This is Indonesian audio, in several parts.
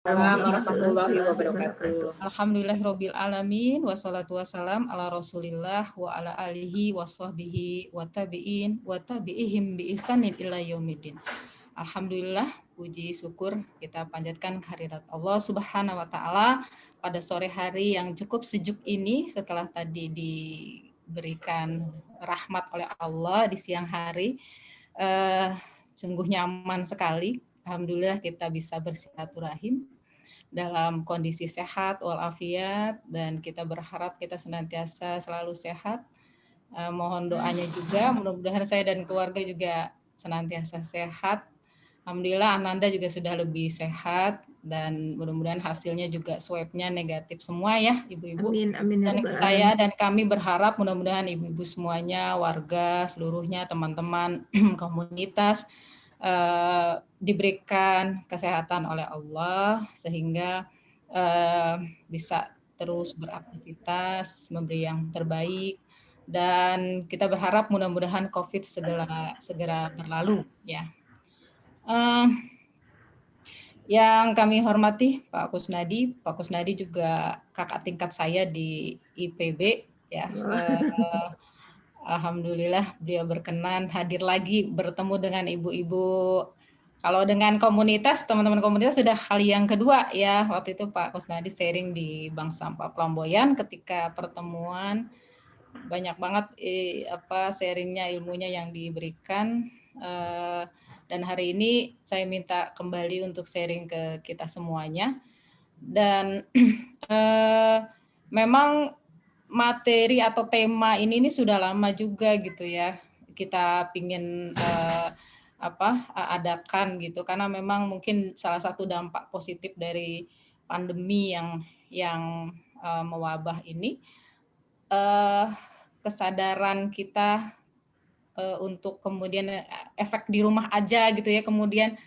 Assalamualaikum warahmatullahi wabarakatuh. Alhamdulillahirabbil alamin wassalatu wassalam ala Rasulillah wa ala alihi washabbihi wa tabi'in wa tabi'ihim bi ihsanin ila yaumiddin. Alhamdulillah, puji syukur kita panjatkan kehadirat Allah Subhanahu wa taala pada sore hari yang cukup sejuk ini setelah tadi diberikan rahmat oleh Allah di siang hari. Sungguh nyaman sekali. Alhamdulillah kita bisa bersilaturahim dalam kondisi sehat walafiat, dan kita berharap kita senantiasa selalu sehat. Mohon doanya juga, mudah-mudahan saya dan keluarga juga senantiasa sehat. Alhamdulillah Ananda juga sudah lebih sehat, dan mudah-mudahan hasilnya juga swabnya negatif semua ya ibu-ibu. Amin, amin ya Dan rabbal saya alamin. dan kami berharap mudah-mudahan ibu-ibu semuanya, warga seluruhnya, teman-teman komunitas diberikan kesehatan oleh Allah sehingga bisa terus beraktivitas, memberi yang terbaik, dan kita berharap mudah-mudahan COVID segera berlalu ya. Yang kami hormati Pak Kusnadi. Pak Kusnadi juga kakak tingkat saya di IPB ya. Alhamdulillah beliau berkenan hadir lagi bertemu dengan ibu-ibu. Kalau dengan komunitas, teman-teman komunitas sudah kali yang kedua ya. Waktu itu Pak Kusnadi sharing di Bank Sampah Pelamboyan ketika pertemuan. Banyak banget sharingnya, ilmunya yang diberikan. Dan hari ini saya minta kembali untuk sharing ke kita semuanya. Dan memang materi atau tema ini sudah lama juga gitu ya. Kita pingin adakan gitu, karena memang mungkin salah satu dampak positif dari pandemi yang mewabah ini, kesadaran kita untuk kemudian efek di rumah aja gitu ya, kemudian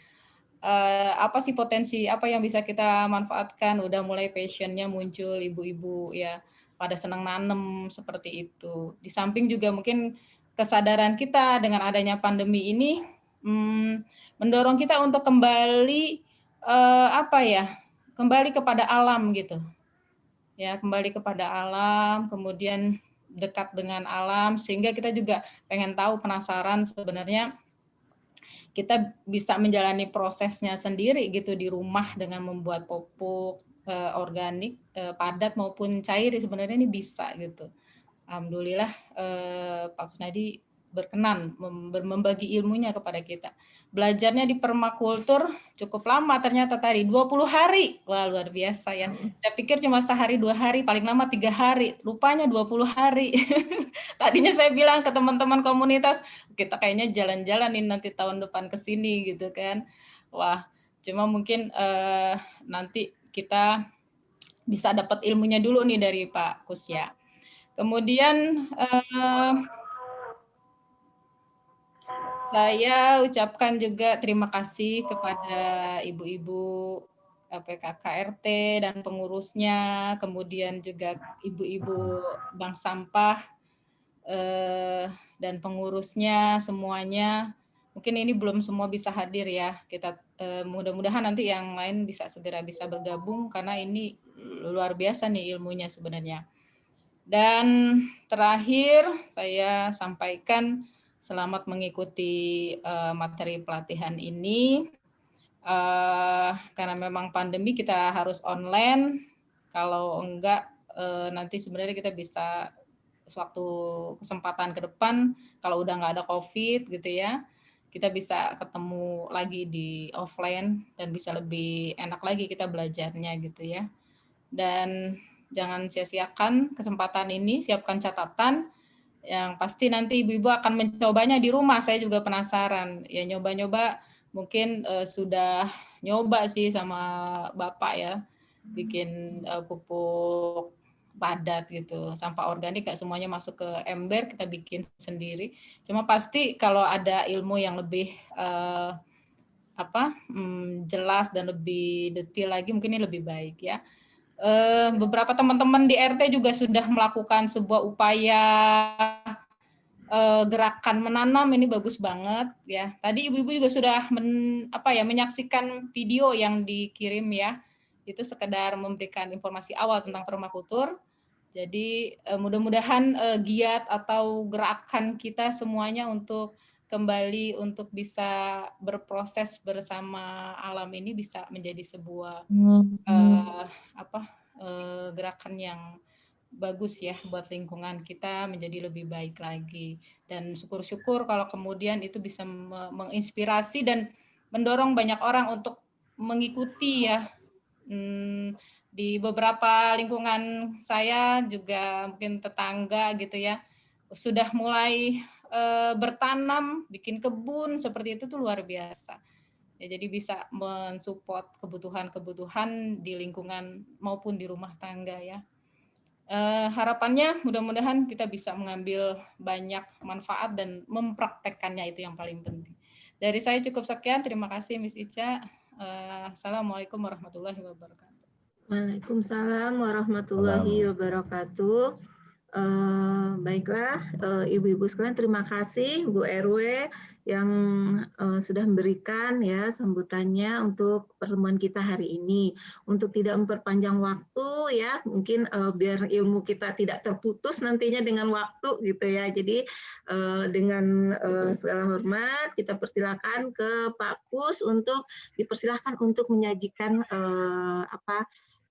apa sih potensi apa yang bisa kita manfaatkan, udah mulai passionnya muncul, ibu-ibu ya pada senang nanem seperti itu. Di samping juga mungkin kesadaran kita dengan adanya pandemi ini mendorong kita untuk kembali kembali kepada alam gitu ya, kembali kepada alam, kemudian dekat dengan alam, sehingga kita juga pengen tahu, penasaran sebenarnya kita bisa menjalani prosesnya sendiri gitu di rumah dengan membuat pupuk organik padat maupun cair, sebenarnya ini bisa gitu. Alhamdulillah Pak Kusnadi berkenan membagi ilmunya kepada kita. Belajarnya di permakultur cukup lama ternyata tadi, 20 hari. Wah, luar biasa ya. Saya pikir cuma sehari 2 hari, paling lama 3 hari. Rupanya 20 hari. Tadinya saya bilang ke teman-teman komunitas, kita kayaknya jalan-jalan nih nanti tahun depan ke sini gitu kan. Wah, cuma mungkin nanti kita bisa dapat ilmunya dulu nih dari Pak Kusya. Kemudian saya ucapkan juga terima kasih kepada ibu-ibu PKKRT dan pengurusnya, kemudian juga ibu-ibu bank sampah dan pengurusnya semuanya. Mungkin ini belum semua bisa hadir ya. Kita mudah-mudahan nanti yang lain bisa segera bisa bergabung, karena ini luar biasa nih ilmunya sebenarnya. Dan terakhir saya sampaikan selamat mengikuti materi pelatihan ini. Karena memang pandemi kita harus online. Kalau enggak nanti sebenarnya kita bisa suatu kesempatan ke depan, kalau udah nggak ada COVID gitu ya, kita bisa ketemu lagi di offline dan bisa lebih enak lagi kita belajarnya gitu ya. Dan jangan sia-siakan kesempatan ini, siapkan catatan. Yang pasti nanti ibu-ibu akan mencobanya di rumah. Saya juga penasaran. Ya nyoba-nyoba, mungkin sudah nyoba sih sama Bapak ya, bikin pupuk padat gitu. Sampah organik gak semuanya masuk ke ember, kita bikin sendiri. Cuma pasti kalau ada ilmu yang lebih jelas dan lebih detail lagi, mungkin ini lebih baik ya. Beberapa teman-teman di RT juga sudah melakukan sebuah upaya gerakan menanam, ini bagus banget ya. Tadi ibu-ibu juga sudah menyaksikan video yang dikirim ya. itu sekedar memberikan informasi awal tentang permakultur. Jadi mudah-mudahan giat atau gerakan kita semuanya untuk kembali untuk bisa berproses bersama alam ini bisa menjadi sebuah gerakan yang bagus ya buat lingkungan kita menjadi lebih baik lagi. Dan syukur-syukur kalau kemudian itu bisa menginspirasi dan mendorong banyak orang untuk mengikuti ya. Di beberapa lingkungan saya juga mungkin tetangga gitu ya sudah mulai bertanam, bikin kebun seperti itu tuh luar biasa. Ya, jadi bisa mensupport kebutuhan-kebutuhan di lingkungan maupun di rumah tangga ya. Harapannya mudah-mudahan kita bisa mengambil banyak manfaat dan mempraktekkannya, itu yang paling penting. Dari saya cukup sekian, terima kasih Miss Ica. Assalamualaikum warahmatullahi wabarakatuh. Waalaikumsalam warahmatullahi wabarakatuh. Baiklah, ibu-ibu sekalian, terima kasih Bu RW yang sudah memberikan ya sambutannya untuk pertemuan kita hari ini. Untuk tidak memperpanjang waktu ya, mungkin biar ilmu kita tidak terputus nantinya dengan waktu gitu ya. Jadi dengan segala hormat kita persilakan ke Pak Kus untuk dipersilakan untuk menyajikan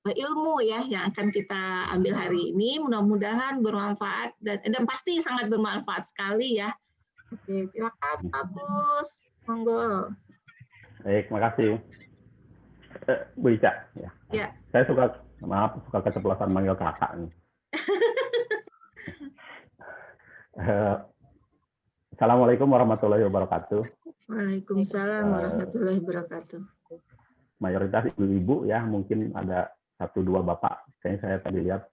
ilmu ya yang akan kita ambil hari ini, mudah-mudahan bermanfaat dan pasti sangat bermanfaat sekali ya. Oke, silakan Pak Gus, monggo. Baik, makasih Bu Ica. Ya. Saya suka keceplosan manggil kakak nih. Assalamualaikum warahmatullahi wabarakatuh. Waalaikumsalam warahmatullahi wabarakatuh. Mayoritas ibu-ibu ya, mungkin ada 1-2 bapak, kayaknya saya tadi lihat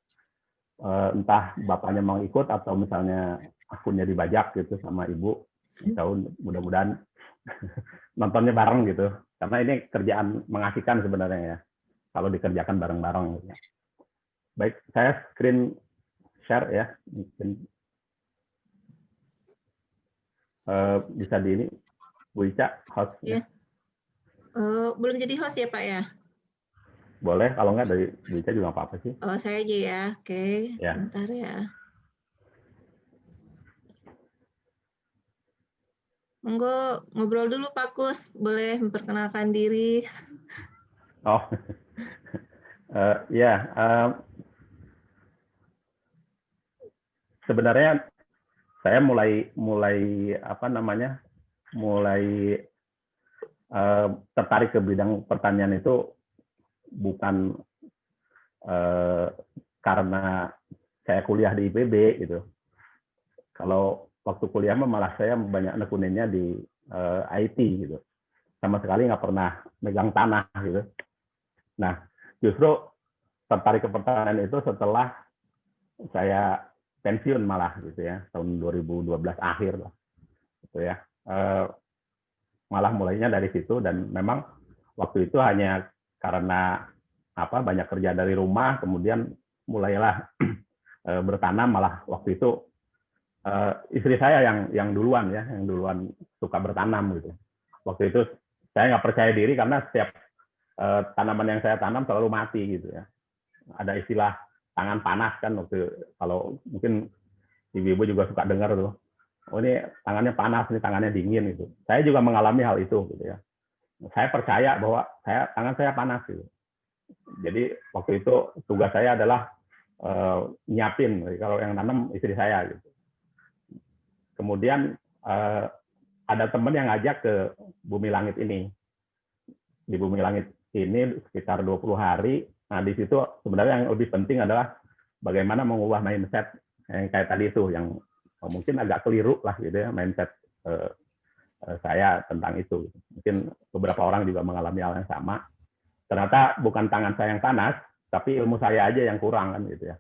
entah bapaknya mau ikut atau misalnya akunnya dibajak gitu sama ibu, mudah-mudahan nontonnya bareng gitu, karena ini kerjaan mengasihkan sebenarnya ya, kalau dikerjakan bareng-bareng gitu. Baik, saya screen share ya, mungkin bisa di ini, Bu Ica host ya. Belum jadi host ya Pak ya? Boleh, kalau nggak dari Bu Ica juga apa-apa sih. Oh, saya aja ya, oke. Ya. Bentar ya. Monggo ngobrol dulu Pak Kus, boleh memperkenalkan diri. Oh, ya. Sebenarnya saya mulai tertarik ke bidang pertanian itu bukan karena saya kuliah di IPB gitu. Kalau waktu kuliah malah saya banyak nekuninnya di IT gitu. Sama sekali nggak pernah megang tanah gitu. Nah, justru tertarik ke pertanian itu setelah saya pensiun malah gitu ya, tahun 2012 akhir lah gitu ya. Malah mulainya dari situ, dan memang waktu itu hanya karena banyak kerja dari rumah, kemudian mulailah bertanam. Malah waktu itu istri saya yang duluan suka bertanam gitu. Waktu itu saya nggak percaya diri karena setiap tanaman yang saya tanam selalu mati gitu ya. Ada istilah tangan panas kan, waktu kalau mungkin ibu-ibu juga suka dengar tuh. Oh, ini tangannya panas, ini tangannya dingin gitu. Saya juga mengalami hal itu gitu ya. Saya percaya bahwa tangan saya panas gitu. Jadi waktu itu tugas saya adalah nyiapin, kalau yang nanam istri saya gitu. Kemudian ada teman yang ngajak ke Bumi Langit ini. Di Bumi Langit ini sekitar 20 hari. Nah, di situ sebenarnya yang lebih penting adalah bagaimana mengubah mindset yang kayak tadi itu, yang mungkin agak keliru lah gitu ya, mindset saya tentang itu. Mungkin beberapa orang juga mengalami hal yang sama. Ternyata bukan tangan saya yang panas, tapi ilmu saya aja yang kurang kan gitu ya.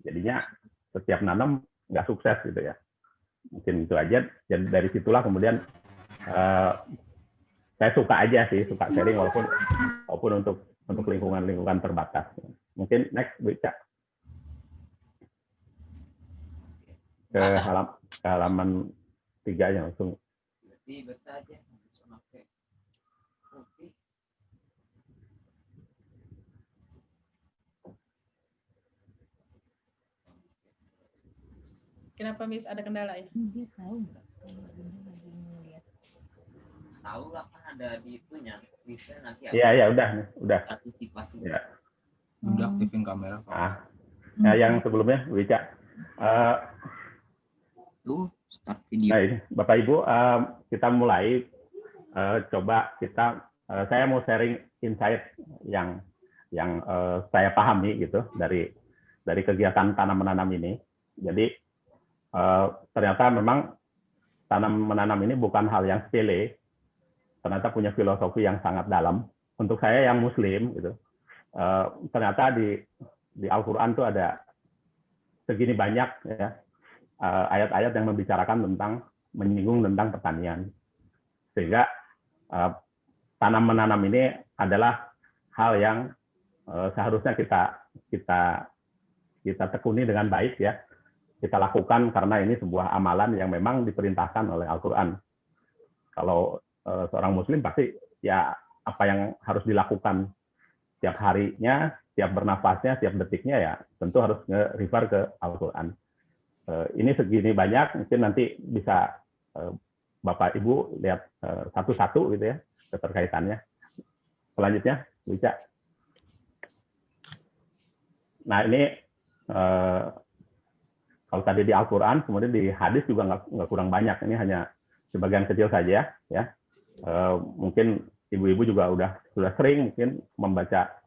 Jadinya setiap nanam nggak sukses gitu ya. Mungkin itu aja. Jadi dari situlah kemudian saya suka aja sih, suka sharing walaupun untuk lingkungan terbatas. Mungkin next Bu Ica. Ke halaman 3 ya langsung. Kenapa Miss, ada kendala ya? Dia tahu nggak kalau Bunda lagi ngeliat? Tahu lah, kan ada di itunya. Bisa nanti Iya, ya udah. antisipasi. Ya. Udah aktifin kamera. Nah, yang sebelumnya, Wica. Lu start video. Nah, ini Bapak Ibu, kita mulai coba saya mau sharing insight yang saya pahami gitu dari kegiatan tanam menanam ini. Jadi ternyata memang tanam menanam ini bukan hal yang sepele, ternyata punya filosofi yang sangat dalam. Untuk saya yang Muslim gitu, ternyata di Al-Quran tuh ada segini banyak ya ayat-ayat yang membicarakan menyinggung tentang pertanian, sehingga tanam menanam ini adalah hal yang seharusnya kita tekuni dengan baik ya, kita lakukan karena ini sebuah amalan yang memang diperintahkan oleh Al-Quran. Kalau seorang Muslim pasti ya apa yang harus dilakukan setiap harinya, setiap bernafasnya, setiap detiknya ya tentu harus nge-refer ke Al-Quran. Ini segini banyak, mungkin nanti bisa Bapak Ibu lihat satu-satu gitu ya keterkaitannya. Selanjutnya, Wica. Nah ini kalau tadi di Al-Quran, kemudian di hadis juga nggak kurang banyak. Ini hanya sebagian kecil saja ya. Mungkin ibu-ibu juga sudah sering mungkin membaca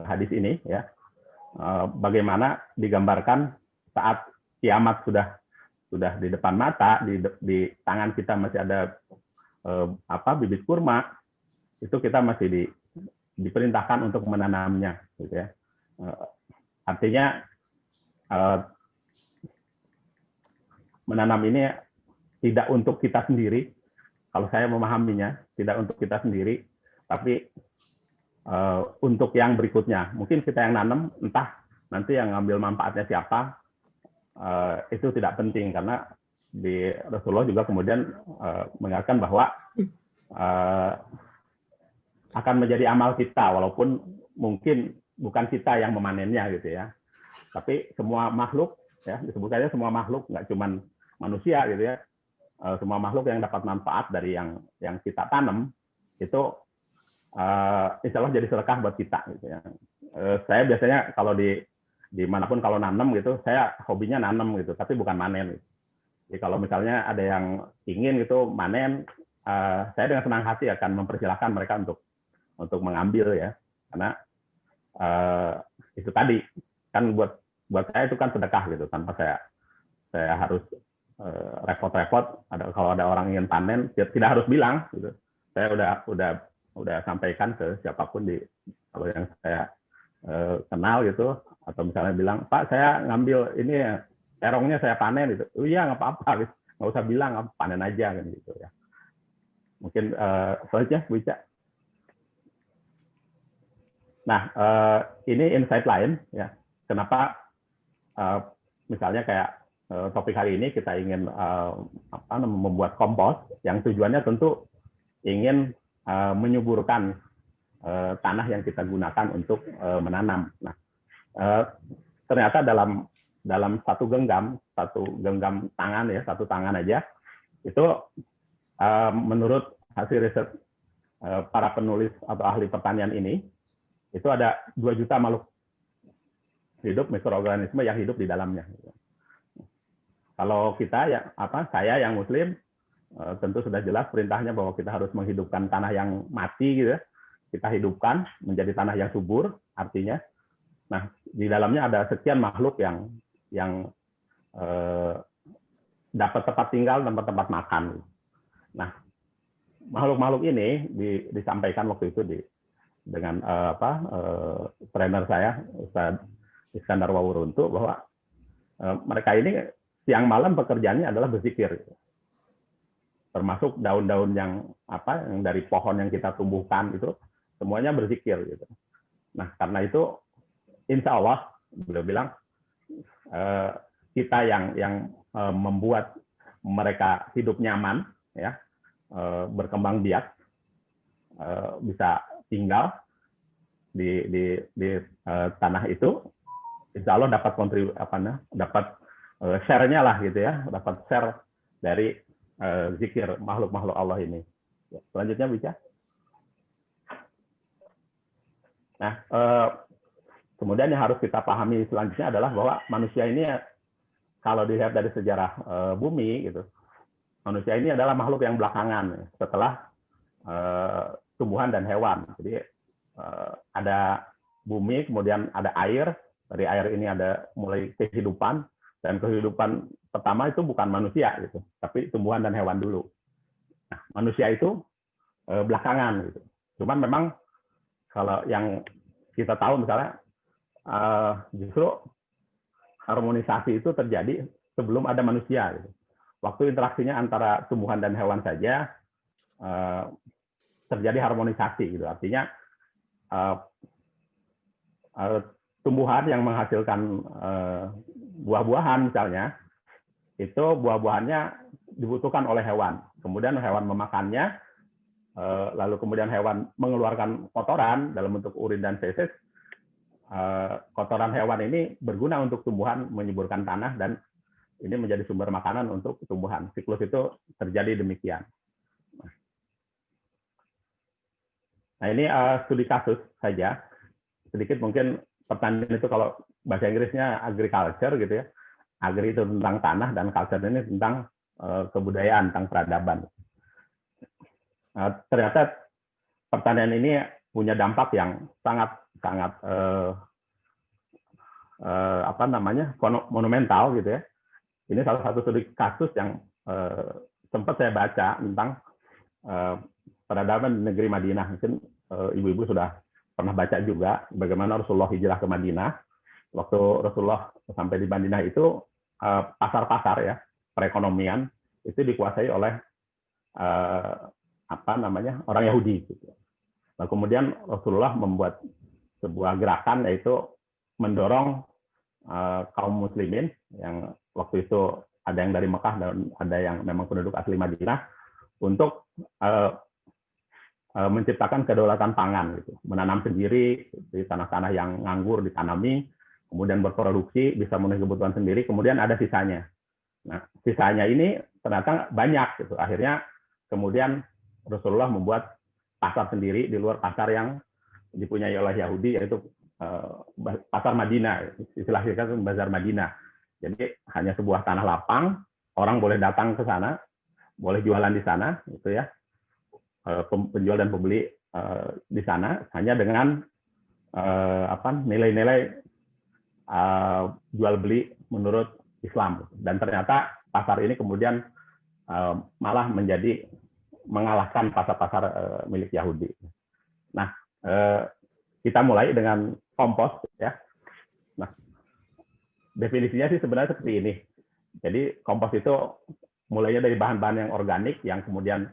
hadis ini ya. Bagaimana digambarkan saat kiamat sudah di depan mata, di tangan kita masih ada bibit kurma, itu kita masih diperintahkan untuk menanamnya, gitu ya. Artinya menanam ini tidak untuk kita sendiri, kalau saya memahaminya tidak untuk kita sendiri, tapi untuk yang berikutnya. Mungkin kita yang nanam, entah nanti yang ngambil manfaatnya siapa, itu tidak penting karena di Rasulullah juga kemudian mengatakan bahwa akan menjadi amal kita walaupun mungkin bukan kita yang memanennya gitu ya, tapi semua makhluk ya, disebut saja semua makhluk, nggak cuma manusia gitu ya, semua makhluk yang dapat manfaat dari yang kita tanam itu insya Allah jadi sedekah buat kita gitu ya. Saya biasanya kalau dimanapun kalau nanam gitu, saya hobinya nanam gitu, tapi bukan manen. Gitu. Jadi kalau misalnya ada yang ingin gitu manen, saya dengan senang hati akan mempersilahkan mereka untuk mengambil ya, karena itu tadi kan buat saya itu kan sedekah gitu, tanpa saya harus repot-repot. Kalau ada orang ingin panen, tidak harus bilang gitu. Saya udah sampaikan ke siapapun kalau yang saya kenal gitu, atau misalnya bilang, Pak saya ngambil ini terongnya saya panen gitu. Oh iya nggak apa-apa, gitu. Nggak usah bilang, panen aja kan gitu ya. Mungkin selanjutnya Bu Ica. Nah ini insight lain ya. Kenapa misalnya kayak topik hari ini kita ingin membuat kompos yang tujuannya tentu ingin menyuburkan tanah yang kita gunakan untuk menanam. Nah, ternyata dalam satu genggam tangan ya, satu tangan aja itu menurut hasil riset para penulis atau ahli pertanian ini itu ada 2 juta makhluk hidup, mikroorganisme yang hidup di dalamnya. Kalau kita saya yang Muslim tentu sudah jelas perintahnya bahwa kita harus menghidupkan tanah yang mati gitu ya. Kita hidupkan menjadi tanah yang subur, artinya, nah di dalamnya ada sekian makhluk yang dapat tempat tinggal, tempat makan. Nah, makhluk-makhluk ini disampaikan waktu itu dengan trainer saya, Ustaz Iskandar Wawuruntu, bahwa mereka ini siang malam pekerjaannya adalah berzikir. Termasuk daun-daun yang dari pohon yang kita tumbuhkan itu semuanya berzikir gitu. Nah karena itu insya Allah beliau bilang kita yang membuat mereka hidup nyaman ya, berkembang biak, bisa tinggal di tanah itu, insya Allah dapat share-nya lah gitu ya, dapat share dari zikir makhluk-makhluk Allah ini. Ya, selanjutnya bisa. Nah, kemudian yang harus kita pahami selanjutnya adalah bahwa manusia ini kalau dilihat dari sejarah bumi gitu, manusia ini adalah makhluk yang belakangan setelah tumbuhan dan hewan. Jadi ada bumi, kemudian ada air. Dari air ini ada mulai kehidupan, dan kehidupan pertama itu bukan manusia gitu, tapi tumbuhan dan hewan dulu. Nah, manusia itu belakangan gitu. Cuman memang kalau yang kita tahu misalnya justru harmonisasi itu terjadi sebelum ada manusia gitu. Waktu interaksinya antara tumbuhan dan hewan saja terjadi harmonisasi gitu. Artinya tumbuhan yang menghasilkan buah-buahan misalnya, itu buah-buahannya dibutuhkan oleh hewan. Kemudian hewan memakannya, lalu kemudian hewan mengeluarkan kotoran dalam bentuk urin dan feses. Kotoran hewan ini berguna untuk tumbuhan, menyuburkan tanah, dan ini menjadi sumber makanan untuk tumbuhan. Siklus itu terjadi demikian. Nah, ini studi kasus saja. Sedikit mungkin pertanian itu kalau bahasa Inggrisnya agriculture gitu ya. Agri itu tentang tanah, dan culture ini tentang kebudayaan, tentang peradaban. Ternyata pertanian ini punya dampak yang sangat monumental gitu ya. Ini salah satu studi kasus yang sempat saya baca tentang peradaban di negeri Madinah. Mungkin ibu-ibu sudah pernah baca juga bagaimana Rasulullah hijrah ke Madinah. Waktu Rasulullah sampai di Madinah itu pasar-pasar ya, perekonomian itu dikuasai oleh orang Yahudi. Gitu. Nah, kemudian Rasulullah membuat sebuah gerakan, yaitu mendorong kaum muslimin yang waktu itu ada yang dari Mekah dan ada yang memang penduduk asli Madinah untuk menciptakan kedaulatan pangan, gitu. Menanam sendiri di tanah-tanah yang nganggur ditanami, kemudian berproduksi, bisa memenuhi kebutuhan sendiri, kemudian ada sisanya. Nah, sisanya ini ternyata banyak, gitu. Akhirnya kemudian Rasulullah membuat pasar sendiri di luar pasar yang dipunyai oleh Yahudi, yaitu pasar Madinah, istilahnya kan bazar Madinah. Jadi hanya sebuah tanah lapang, orang boleh datang ke sana, boleh jualan di sana, gitu ya. Penjual dan pembeli di sana hanya dengan nilai-nilai jual beli menurut Islam. Dan ternyata pasar ini kemudian malah mengalahkan pasar-pasar milik Yahudi. Nah, kita mulai dengan kompos ya. Nah, definisinya sih sebenarnya seperti ini. Jadi kompos itu mulainya dari bahan-bahan yang organik yang kemudian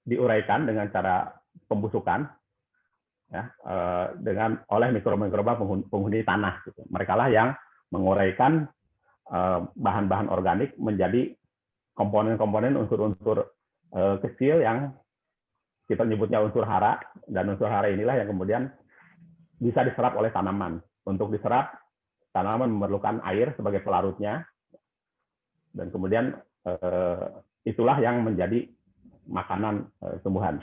diuraikan dengan cara pembusukan ya, oleh mikroba penghuni tanah. Gitu. Mereka lah yang menguraikan bahan-bahan organik menjadi komponen-komponen unsur-unsur kecil yang kita nyebutnya unsur hara, dan unsur hara inilah yang kemudian bisa diserap oleh tanaman. Untuk diserap, tanaman memerlukan air sebagai pelarutnya, dan kemudian itulah yang menjadi makanan tumbuhan.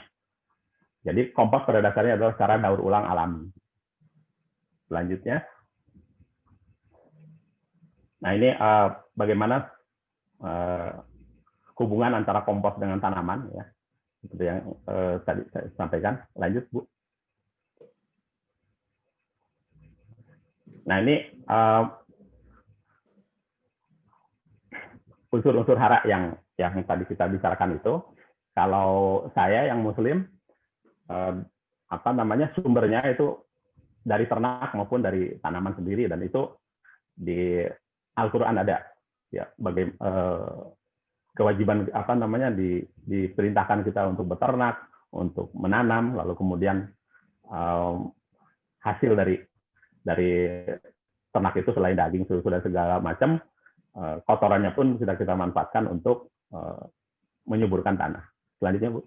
Jadi kompos pada dasarnya adalah cara daur ulang alami. Selanjutnya, nah ini bagaimana hubungan antara kompos dengan tanaman ya, seperti yang tadi saya sampaikan. Lanjut, Bu. Nah ini unsur-unsur hara yang tadi kita bicarakan itu. Kalau saya yang Muslim, sumbernya itu dari ternak maupun dari tanaman sendiri, dan itu di Al-Quran ada ya, kewajiban diperintahkan kita untuk beternak, untuk menanam, lalu kemudian hasil dari ternak itu selain daging, susu dan segala macam, kotorannya pun sudah kita manfaatkan untuk menyuburkan tanah. Selanjutnya, Bu.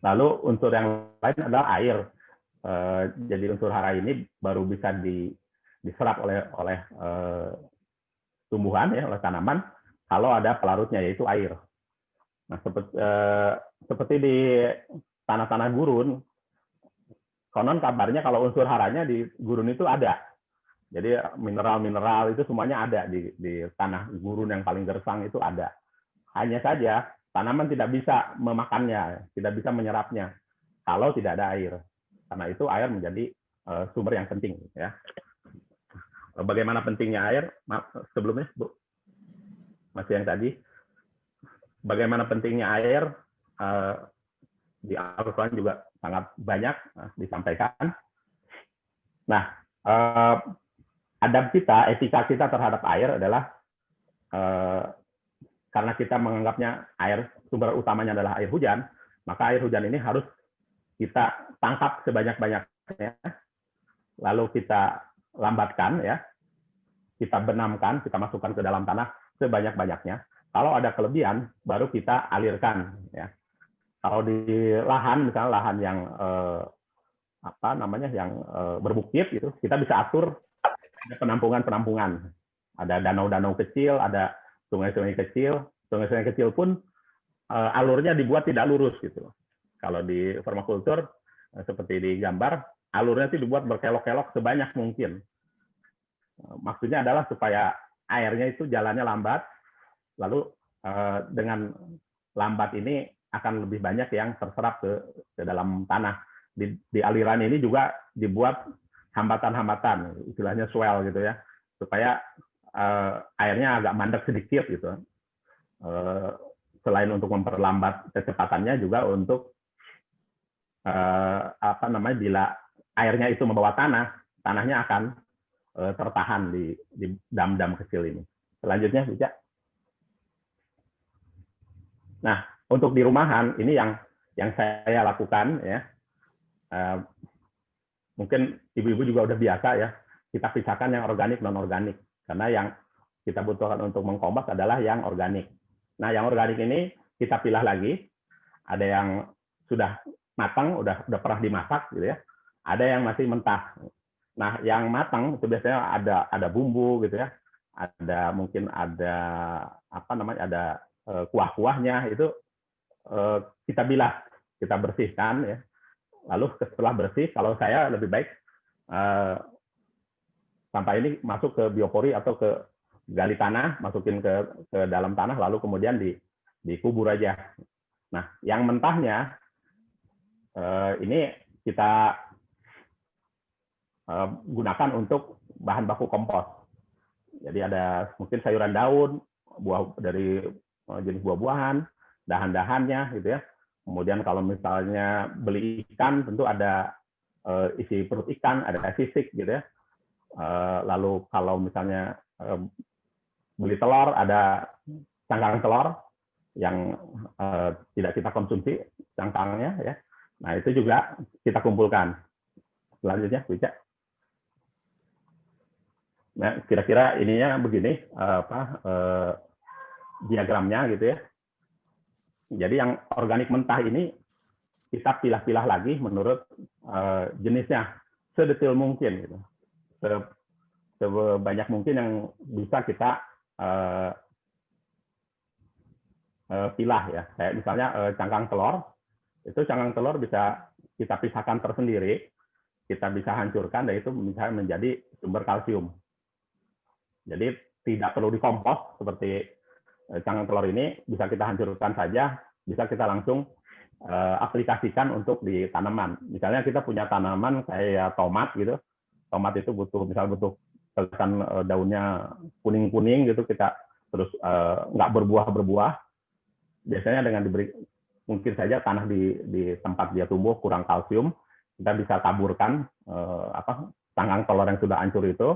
Lalu unsur yang lain adalah air. Jadi unsur hara ini baru bisa diserap oleh tumbuhan ya, oleh tanaman kalau ada pelarutnya yaitu air. Nah, seperti di tanah-tanah gurun, konon kabarnya kalau unsur haranya di gurun itu ada. Jadi mineral-mineral itu semuanya ada di tanah gurun yang paling gersang itu ada. Hanya saja tanaman tidak bisa memakannya, tidak bisa menyerapnya kalau tidak ada air. Karena itu air menjadi sumber yang penting. Ya. Bagaimana pentingnya air? Sebelumnya, Bu, masih yang tadi. Bagaimana pentingnya air? Di Al-Quran juga sangat banyak disampaikan. Nah, adab kita, etika kita terhadap air adalah karena kita menganggapnya air sumber utamanya adalah air hujan, maka air hujan ini harus kita tangkap sebanyak-banyaknya, lalu kita lambatkan, ya, kita benamkan, kita masukkan ke dalam tanah sebanyak-banyaknya. Kalau ada kelebihan, baru kita alirkan. Ya. Kalau di lahan, misalnya lahan yang yang berbukit, gitu, kita bisa atur penampungan-penampungan. Ada danau-danau kecil, ada sungai-sungai kecil. Sungai-sungai kecil pun alurnya dibuat tidak lurus, gitu. Kalau di permakultur seperti di gambar, alurnya itu dibuat berkelok-kelok sebanyak mungkin. Maksudnya adalah supaya airnya itu jalannya lambat, lalu dengan lambat ini akan lebih banyak yang terserap ke dalam tanah. Di aliran ini juga dibuat hambatan-hambatan, istilahnya swell gitu ya, supaya airnya agak mandek sedikit gitu. Selain untuk memperlambat kecepatannya, juga untuk bila airnya itu membawa tanah, tanahnya akan tertahan di dam-dam kecil ini. Selanjutnya, bisa. Nah, untuk di rumahan ini yang saya lakukan, ya. Mungkin ibu-ibu juga udah biasa ya, kita pisahkan yang organik non organik, karena yang kita butuhkan untuk mengkombos adalah yang organik. Nah, yang organik ini kita pilah lagi, ada yang sudah matang, udah pernah dimasak gitu ya, ada yang masih mentah. Nah, yang matang itu biasanya ada bumbu gitu ya, mungkin ada ada kuah-kuahnya, itu kita bilas, kita bersihkan ya. Lalu setelah bersih, kalau saya lebih baik sampah ini masuk ke biopori atau ke gali tanah, masukin ke dalam tanah, lalu kemudian dikubur aja. Nah, yang mentahnya ini kita gunakan untuk bahan baku kompos. Jadi ada mungkin sayuran daun, buah dari jenis buah-buahan, dahan-dahannya gitu ya. Kemudian kalau misalnya beli ikan, tentu ada isi perut ikan, ada sisik gitu ya. Lalu kalau misalnya beli telur, ada cangkang telur yang tidak kita konsumsi, cangkangnya ya. Nah, itu juga kita kumpulkan. Selanjutnya, bisa. Nah, kira-kira ininya begini, diagramnya gitu ya. Jadi yang organik mentah ini kita pilah-pilah lagi menurut jenisnya, sedetail mungkin, gitu. Sebanyak mungkin yang bisa kita pilah ya. Kayak misalnya cangkang telur, itu cangkang telur bisa kita pisahkan tersendiri, kita bisa hancurkan, dan itu bisa menjadi sumber kalsium. Jadi tidak perlu dikompos seperti cangkang telur ini, bisa kita hancurkan saja, bisa kita langsung aplikasikan untuk di tanaman. Misalnya kita punya tanaman kayak tomat gitu, tomat itu butuh kelihatan daunnya kuning-kuning gitu, kita terus nggak berbuah, biasanya dengan diberi mungkin saja tanah di tempat dia tumbuh kurang kalsium, kita bisa taburkan cangkang telur yang sudah hancur itu,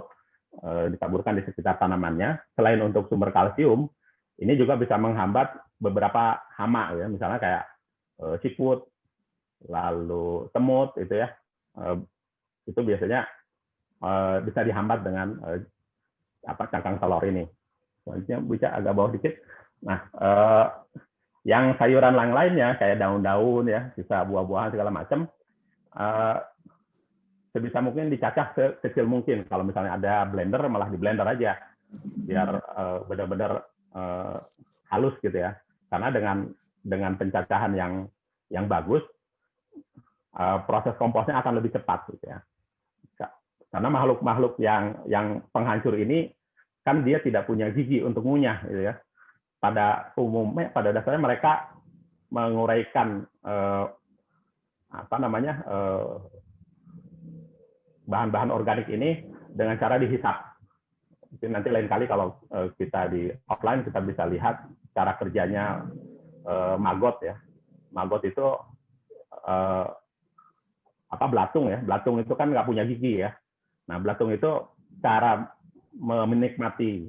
ditaburkan di sekitar tanamannya. Selain untuk sumber kalsium, ini juga bisa menghambat beberapa hama ya, misalnya kayak sikut, lalu semut itu ya. Itu biasanya bisa dihambat dengan cangkang telur ini. Selanjutnya bisa agak bawah dikit. Nah, yang sayuran lainnya kayak daun-daun ya, bisa buah-buahan segala macam. sebisa mungkin dicacah sekecil mungkin. Kalau misalnya ada blender, malah di blender aja, biar benar-benar halus gitu ya. Karena dengan pencacahan yang bagus, proses komposnya akan lebih cepat gitu ya. Karena makhluk-makhluk yang penghancur ini kan dia tidak punya gigi untuk ngunyah gitu ya. Pada umumnya, pada dasarnya mereka menguraikan bahan-bahan organik ini dengan cara dihisap. Nanti lain kali kalau kita di offline kita bisa lihat cara kerjanya maggot ya. Maggot itu belatung ya. Belatung itu kan nggak punya gigi ya. Nah, belatung itu cara menikmati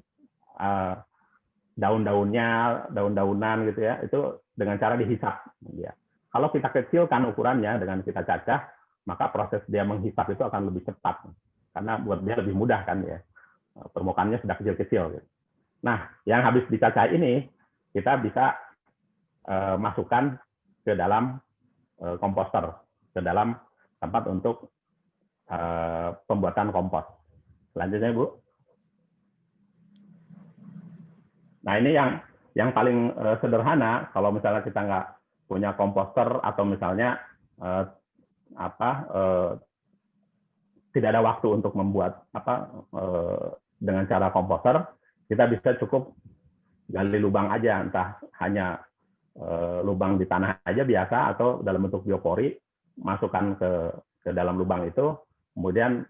daun-daunan gitu ya, itu dengan cara dihisap. Ya. Kalau kita kecilkan ukurannya dengan kita cacah, maka proses dia menghisap itu akan lebih cepat. Karena buat dia lebih mudah kan ya. Permukaannya sudah kecil-kecil. Gitu. Nah, yang habis dicacah ini, kita bisa masukkan ke dalam komposter, ke dalam tempat untuk pembuatan kompos. Selanjutnya, Bu. Nah, ini yang paling sederhana, kalau misalnya kita nggak punya komposter atau misalnya tidak ada waktu untuk membuat dengan cara komposter, kita bisa cukup gali lubang aja, entah hanya lubang di tanah aja biasa atau dalam bentuk biopori, masukkan ke dalam lubang itu, kemudian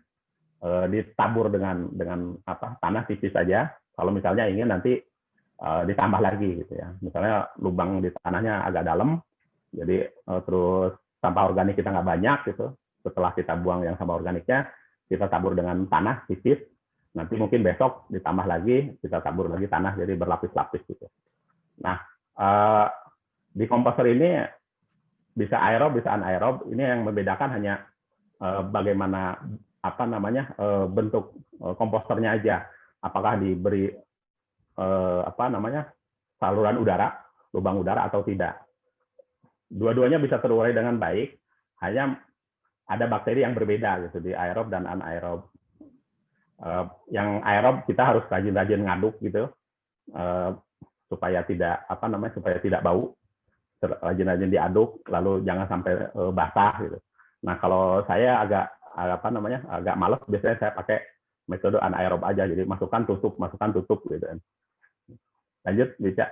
ditabur dengan tanah tipis saja. Kalau misalnya ingin nanti ditambah lagi gitu ya. Misalnya lubang di tanahnya agak dalam, jadi terus sampah organik kita nggak banyak gitu. Setelah kita buang yang sampah organiknya, kita tabur dengan tanah tipis. Nanti mungkin besok ditambah lagi, kita tabur lagi tanah, jadi berlapis-lapis gitu. Nah, di komposter ini bisa aerob, bisa anaerob. Ini yang membedakan hanya bagaimana bentuk komposternya aja. Apakah diberi saluran udara, lubang udara atau tidak. Dua-duanya bisa terurai dengan baik, hanya ada bakteri yang berbeda gitu di aerob dan anaerob. Yang aerob kita harus rajin-rajin ngaduk gitu supaya tidak bau. Rajin-rajin diaduk, lalu jangan sampai basah gitu. Nah, kalau saya agak malas, biasanya saya pakai metode anaerob aja, jadi masukkan tutup gitu. Lanjut, bisa.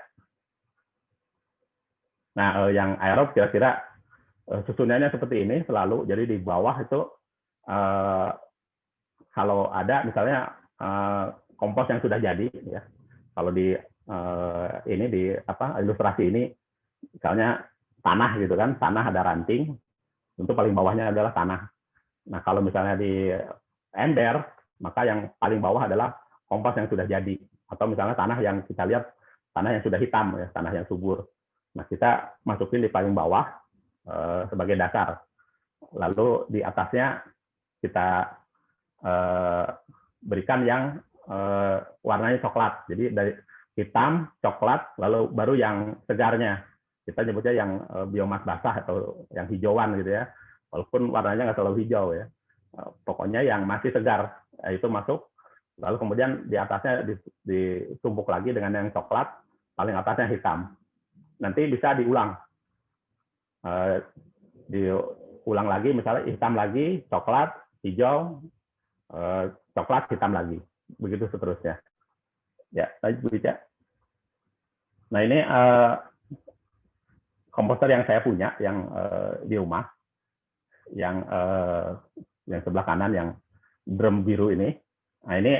Nah, yang aerob kira-kira susunannya seperti ini selalu. Jadi di bawah itu kalau ada misalnya kompos yang sudah jadi, ya. Kalau di ilustrasi ini, misalnya tanah gitu kan, tanah ada ranting, tentu paling bawahnya adalah tanah. Nah, kalau misalnya di ember, maka yang paling bawah adalah kompos yang sudah jadi. Atau misalnya tanah yang kita lihat tanah yang sudah hitam, ya, tanah yang subur. Nah, kita masukin di paling bawah sebagai dasar. Lalu di atasnya kita berikan yang warnanya coklat. Jadi dari hitam, coklat, lalu baru yang segarnya. Kita nyebutnya yang biomas basah atau yang hijauan gitu ya. Walaupun warnanya nggak terlalu hijau ya. Pokoknya yang masih segar, itu masuk. Lalu kemudian di atasnya ditumpuk lagi dengan yang coklat, paling atasnya hitam. Nanti bisa diulang. Diulang lagi, misalnya hitam lagi, coklat, hijau, coklat, hitam lagi. Begitu seterusnya. Ya, lanjut Bu Ica. Nah, ini komposter yang saya punya, yang di rumah. Yang sebelah kanan, yang drum biru ini. Nah, ini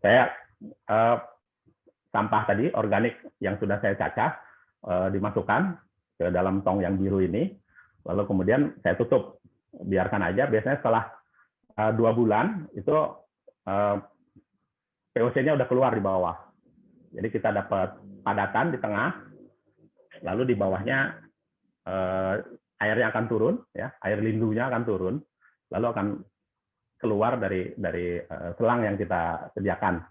saya sampah tadi organik yang sudah saya cacah dimasukkan ke dalam tong yang biru ini, lalu kemudian saya tutup, biarkan aja. Biasanya setelah 2 bulan itu VOC-nya udah keluar di bawah, jadi kita dapat padatan di tengah, lalu di bawahnya airnya akan turun, ya, air lindunya akan turun, lalu akan keluar dari selang yang kita sediakan.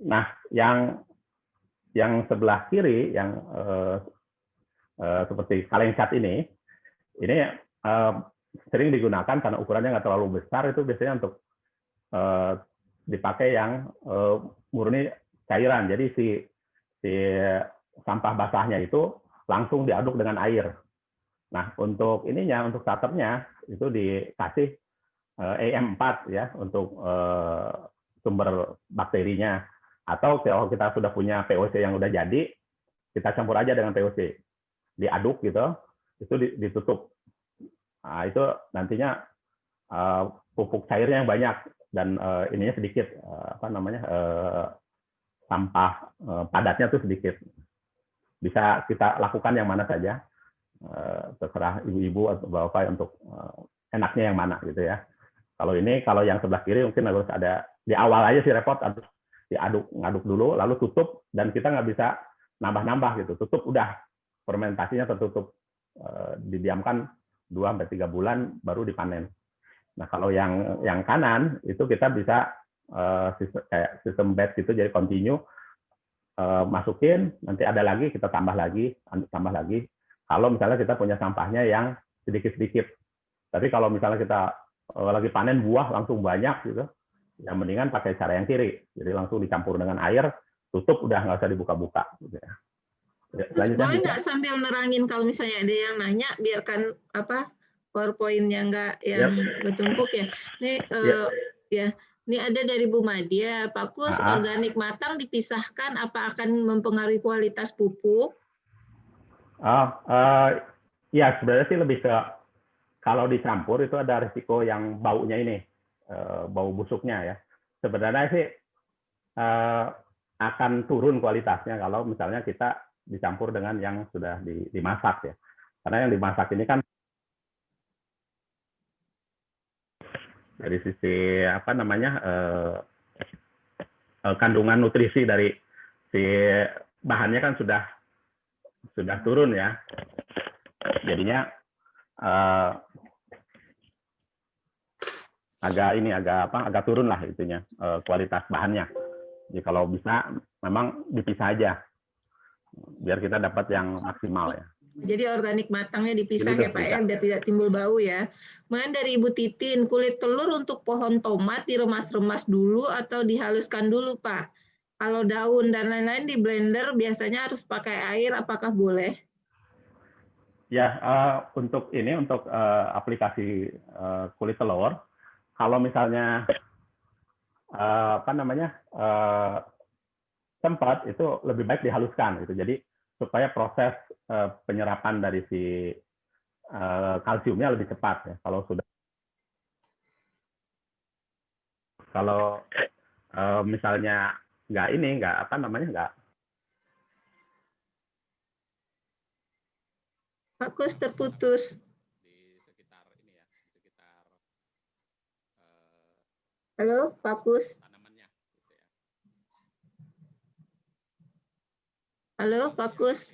Nah, yang sebelah kiri, yang seperti kaleng cat ini sering digunakan karena ukurannya nggak terlalu besar, itu biasanya untuk dipakai yang murni cairan. Jadi si sampah basahnya itu langsung diaduk dengan air. Nah, untuk ininya, untuk starternya itu dikasih EM4 ya untuk sumber bakterinya. Atau kalau kita sudah punya POC yang udah jadi, kita campur aja dengan POC, diaduk gitu, itu ditutup. Nah, itu nantinya pupuk cairnya yang banyak dan ininya sedikit, sampah padatnya tuh sedikit. Bisa kita lakukan yang mana saja, terserah ibu-ibu atau bapak untuk enaknya yang mana gitu ya. Kalau yang sebelah kiri mungkin harus ada di awal aja sih repot, harus ngaduk dulu, lalu tutup, dan kita nggak bisa nambah-nambah gitu. Tutup, udah fermentasinya tertutup, didiamkan 2-3 bulan baru dipanen. Nah, kalau yang kanan itu kita bisa kayak sistem batch gitu, jadi continue, masukin, nanti ada lagi, kita tambah lagi. Kalau misalnya kita punya sampahnya yang sedikit-sedikit. Tapi kalau misalnya kita lagi panen buah langsung banyak gitu, yang mendingan pakai cara yang kiri. Jadi langsung dicampur dengan air, tutup, udah nggak usah dibuka-buka. Gitu ya. Terus boleh nggak sambil nerangin kalau misalnya ada yang nanya, biarkan PowerPoint-nya nggak yang bertumpuk ya. Ini ini ada dari Bu Madia, Pak Kus, organik matang dipisahkan apa akan mempengaruhi kualitas pupuk? Ya sebenarnya sih lebih ke kalau dicampur itu ada risiko yang baunya ini, bau busuknya ya. Sebenarnya sih akan turun kualitasnya kalau misalnya kita dicampur dengan yang sudah dimasak ya. Karena yang dimasak ini kan dari sisi kandungan nutrisi dari si bahannya kan sudah turun ya. Jadinya agak turun lah itunya, kualitas bahannya. Jadi kalau bisa memang dipisah aja biar kita dapat yang maksimal ya. Jadi organik matangnya dipisah ya Pak ya, biar tidak timbul bau ya. Kemudian dari Ibu Titin, kulit telur untuk pohon tomat diremas-remas dulu atau dihaluskan dulu Pak? Kalau daun dan lain-lain di blender biasanya harus pakai air, apakah boleh? Ya, untuk aplikasi kulit telur, kalau misalnya sempat, itu lebih baik dihaluskan gitu. Jadi supaya proses penyerapan dari si kalsiumnya lebih cepat ya. Kalau misalnya nggak Pak Kus terputus. Halo, Pak Kus. Halo, Pak Kus.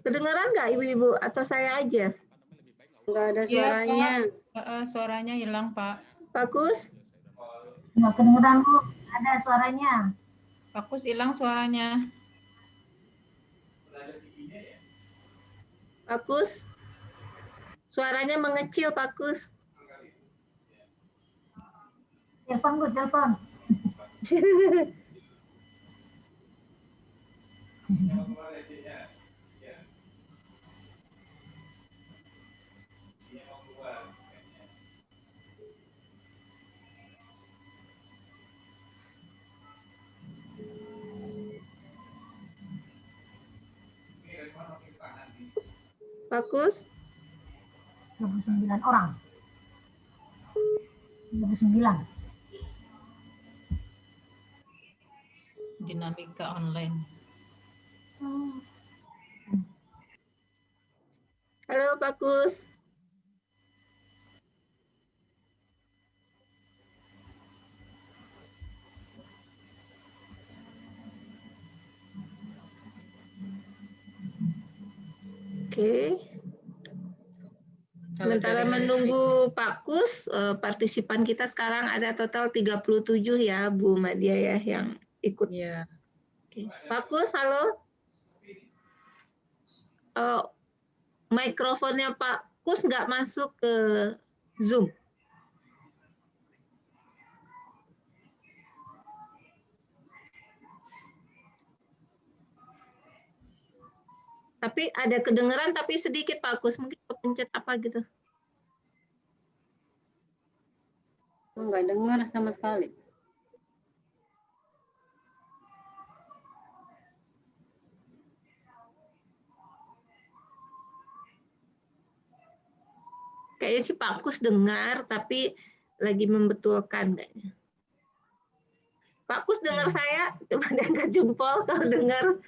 Kedengeran nggak Ibu-Ibu atau saya aja? Nggak ada suaranya. Suaranya hilang, Pak. Pak Kus? Nggak kedengeran, Bu. Ada suaranya. Pak Kus hilang suaranya. Pak Kus? Suaranya mengecil, Pak Kus. Telepon, Bu, telepon. Pak Kus? 29 orang. 29. Dinamika online. Halo, Pak Kus. Oke. Sementara menunggu Pak Kus, partisipan kita sekarang ada total 37 ya, Bu Madia ya, yang ikut. Iya. Oke. Pak Kus, halo. mikrofonnya Pak Kus nggak masuk ke Zoom. Tapi ada kedengeran tapi sedikit Pak Kus, mungkin kepencet apa gitu. Nggak dengar sama sekali. Kayaknya si Pak Kus dengar tapi lagi membetulkan kayaknya. Pak Kus dengar saya, coba dia angkat jempol kalau dengar.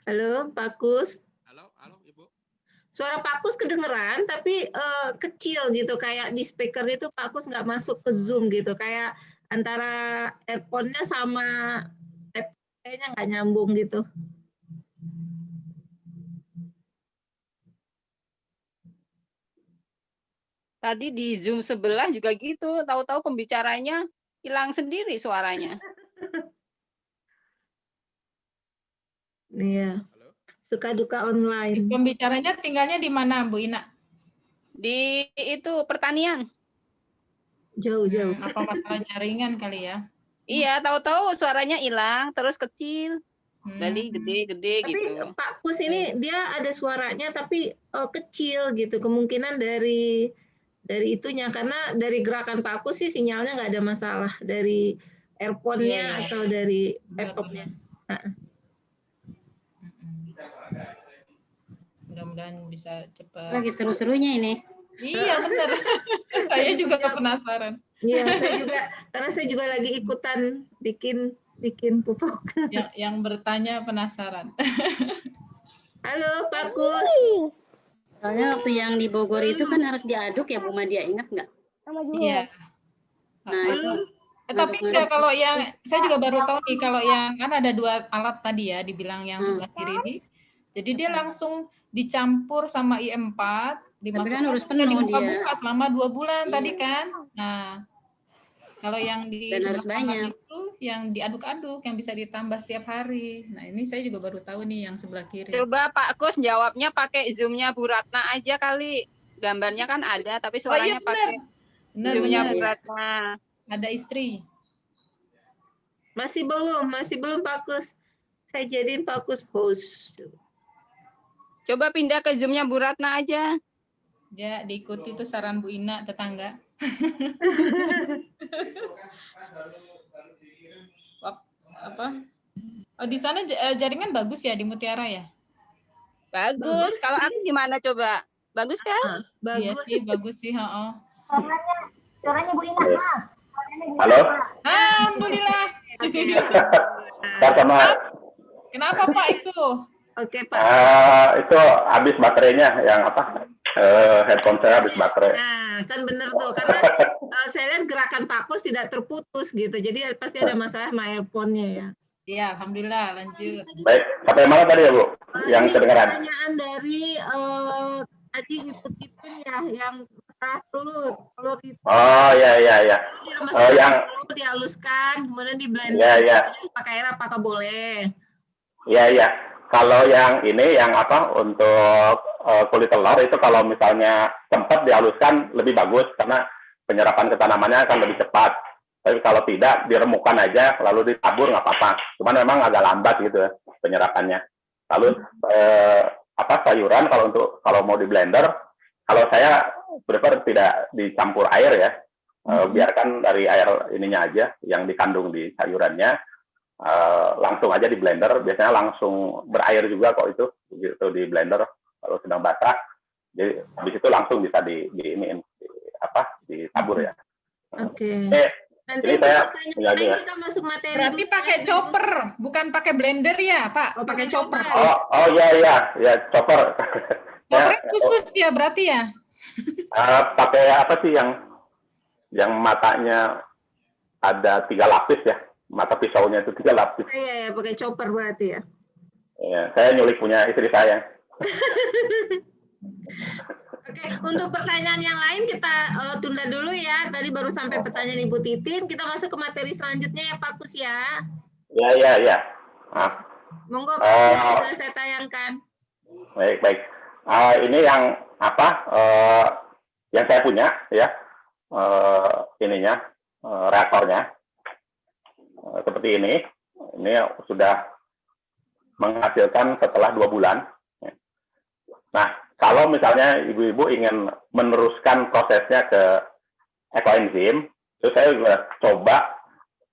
Halo, Pak Kus. Halo, Ibu. Suara Pak Kus kedengeran, tapi kecil gitu. Kayak di speaker itu Pak Kus nggak masuk ke Zoom gitu. Kayak antara earphone-nya sama kayaknya nggak nyambung gitu. Tadi di Zoom sebelah juga gitu, tahu-tahu pembicaranya hilang sendiri suaranya. Iya. Suka duka online. Pembicaranya tinggalnya di mana, Bu Ina? Di itu pertanian. Jauh-jauh. Apa masalah jaringan kali ya? Iya, tahu-tahu suaranya hilang, terus kecil, balik gede-gede Tapi gitu. Pak Kus ini dia ada suaranya tapi kecil gitu. Kemungkinan dari itunya, karena dari gerakan Pak Kus sih sinyalnya nggak ada masalah dari earphone-nya atau dari laptopnya. Mudah-mudahan bisa cepat. Lagi seru-serunya ini. Iya benar. Saya juga penasaran. Iya, saya juga, karena saya juga lagi ikutan bikin pupuk. Yang bertanya penasaran. Halo Pak Kus. Soalnya waktu yang di Bogor itu kan harus diaduk ya Bu Madia, ingat nggak? Iya. Nah itu. Tapi kalau yang saya juga baru tahu nih, kalau yang kan ada 2 alat tadi ya, dibilang yang sebelah kiri ini. Jadi dia langsung dicampur sama IM4, dimasukkan, kan harus penuh dibuka-buka selama 2 bulan tadi kan. Nah, kalau yang di dan harus banyak itu yang diaduk-aduk, yang bisa ditambah setiap hari. Nah, ini saya juga baru tahu nih yang sebelah kiri. Coba Pak Kus jawabnya pakai Zoom-nya Bu Ratna aja kali. Gambarnya kan ada, tapi suaranya pakai Zoom-nya Bu Ratna. Ada istri. Masih belum Pak Kus. Saya jadiin Pak Kus host. Coba pindah ke Zoom-nya Bu Ratna aja. Ya, diikuti tuh saran Bu Ina, tetangga. Apa? Oh, di sana jaringan bagus ya di Mutiara ya? Bagus. Kalau aku gimana coba? Bagus kan? Iya sih, bagus sih, heeh. Suaranya Bu Ina, Mas. Halo. Alhamdulillah. Kenapa Pak itu? Oke Pak. Itu habis baterainya, yang apa? Headphone saya habis baterai. Nah, kan benar tuh, karena saya lihat gerakan Pak Kus tidak terputus gitu. Jadi pasti ada masalah sama earphone-nya ya. Iya, alhamdulillah, lanjut. Baik, sampai mana tadi ya Bu? Yang kedengaran. Pertanyaan dari tadi itu ya, yang telur itu. Oh ya. Yang dihaluskan, kemudian di blender. Ya. Pakai air apakah boleh? Iya. Kalau yang ini, yang apa, untuk kulit telur itu kalau misalnya sempat dihaluskan lebih bagus karena penyerapan ke tanamannya akan lebih cepat. Tapi kalau tidak, diremukkan aja lalu ditabur nggak apa-apa. Cuman memang agak lambat gitu ya penyerapannya. Lalu sayuran kalau mau di blender, kalau saya prefer tidak dicampur air ya. Biarkan dari air ininya aja yang dikandung di sayurannya. Langsung aja di blender, biasanya langsung berair juga kok itu begitu di blender kalau sedang basah. Jadi habis itu langsung bisa ditabur ya. Oke. Nanti saya kita masuk materi. Berarti pakai chopper, bukan pakai blender ya, Pak? Pakai chopper. Oh iya, chopper. Chopper khusus ya berarti ya? Pakai apa sih yang matanya ada 3 lapis ya? Mata pisaunya itu 3 lapis. Iya, pakai chopper berarti ya. Iya, saya nyulik punya istri saya. Oke, untuk pertanyaan yang lain kita tunda dulu ya. Tadi baru sampai pertanyaan Ibu Titin. Kita masuk ke materi selanjutnya ya Pak Kus ya. Ya. Nah, Monggo Pak Kus, bisa saya tayangkan. baik. Ini yang yang saya punya ya, reaktornya seperti ini. Ini sudah menghasilkan setelah 2 bulan. Nah, kalau misalnya ibu-ibu ingin meneruskan prosesnya ke ekoenzim, itu saya juga coba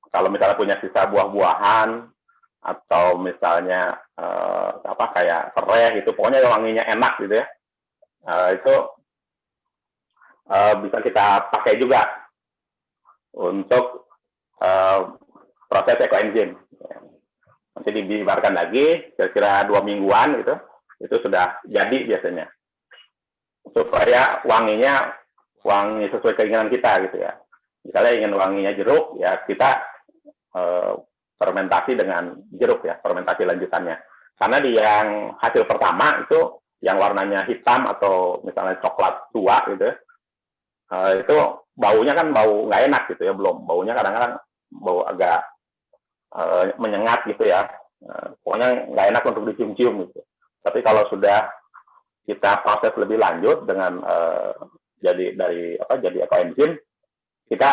kalau misalnya punya sisa buah-buahan atau misalnya kayak serai gitu, pokoknya wanginya enak gitu ya, itu bisa kita pakai juga untuk proses ekoenzim. Nanti dibiarkan lagi kira-kira 2 mingguan gitu, itu sudah jadi biasanya, supaya wanginya wangi sesuai keinginan kita gitu ya. Misalnya ingin wanginya jeruk, ya kita fermentasi dengan jeruk ya, fermentasi lanjutannya. Karena di yang hasil pertama itu yang warnanya hitam atau misalnya coklat tua gitu, itu baunya kan bau nggak enak gitu ya, belum baunya kadang-kadang bau agak menyengat gitu ya, pokoknya nggak enak untuk dicium-cium gitu. Tapi kalau sudah kita proses lebih lanjut dengan jadi ekoenzim, kita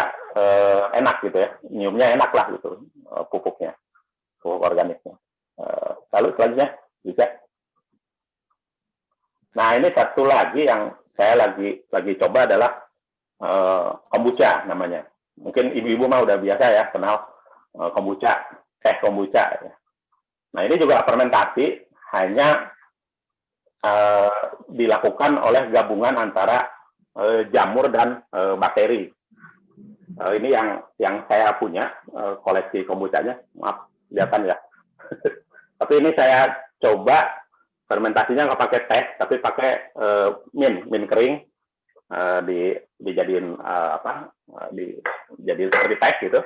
enak gitu ya, nyiumnya enak lah gitu, pupuk organiknya. Lalu selanjutnya bisa. Nah, ini satu lagi yang saya lagi coba adalah kombucha namanya. Mungkin ibu-ibu mah udah biasa ya kenal kombucha. Ya. Nah, ini juga fermentasi, hanya dilakukan oleh gabungan antara jamur dan bakteri. Ini yang saya punya koleksi kombuchanya, maaf kelihatan ya. Tapi ini saya coba fermentasinya nggak pakai teh, tapi pakai min kering, dijadiin dijadiin seperti teh gitu.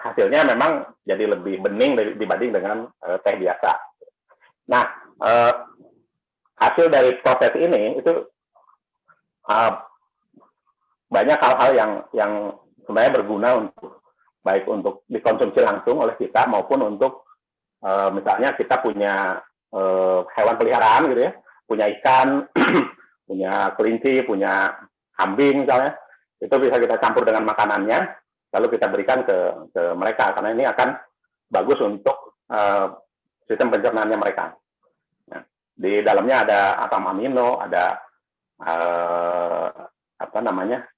Hasilnya memang jadi lebih bening dibanding dengan teh biasa. Nah, hasil dari proses ini itu banyak hal-hal yang sebenarnya berguna baik untuk dikonsumsi langsung oleh kita maupun untuk misalnya kita punya hewan peliharaan gitu ya, punya ikan, punya kelinci, punya kambing misalnya, itu bisa kita campur dengan makanannya, lalu kita berikan ke mereka, karena ini akan bagus untuk sistem pencernaannya mereka. Nah, di dalamnya ada asam amino, ada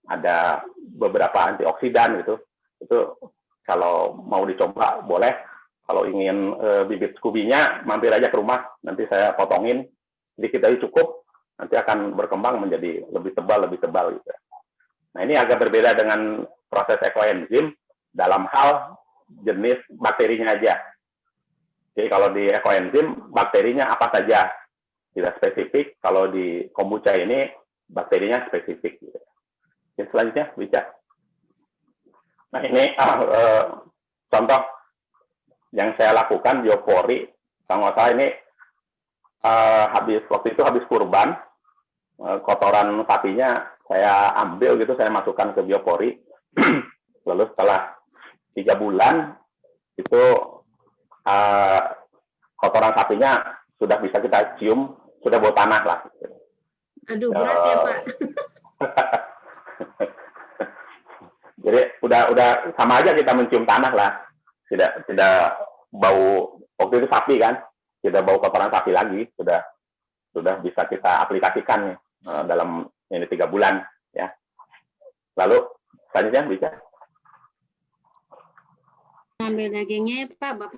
ada beberapa antioksidan gitu. Itu kalau mau dicoba boleh. Kalau ingin bibit skubinya, mampir aja ke rumah, nanti saya potongin sedikit aja cukup, nanti akan berkembang menjadi lebih tebal gitu. Nah, ini agak berbeda dengan proses ekoenzim dalam hal jenis bakterinya aja. Jadi kalau di ekoenzim bakterinya apa saja, tidak spesifik. Kalau di kombucha ini bakterinya spesifik. Gitu. Jadi selanjutnya bisa. Nah, ini contoh yang saya lakukan biopori. Kalau nggak salah ini waktu itu habis kurban, kotoran sapinya saya ambil gitu, saya masukkan ke biopori. Lalu setelah 3 bulan itu kotoran sapinya sudah bisa kita cium, sudah bau tanah lah. Aduh, berat ya Pak. Jadi udah sama aja kita mencium tanah lah. Tidak bau, waktu itu sapi kan, tidak bau kotoran sapi lagi, sudah bisa kita aplikasikan dalam ini 3 bulan ya. Lalu selanjutnya bisa. Ambil dagingnya Pak, Bapak.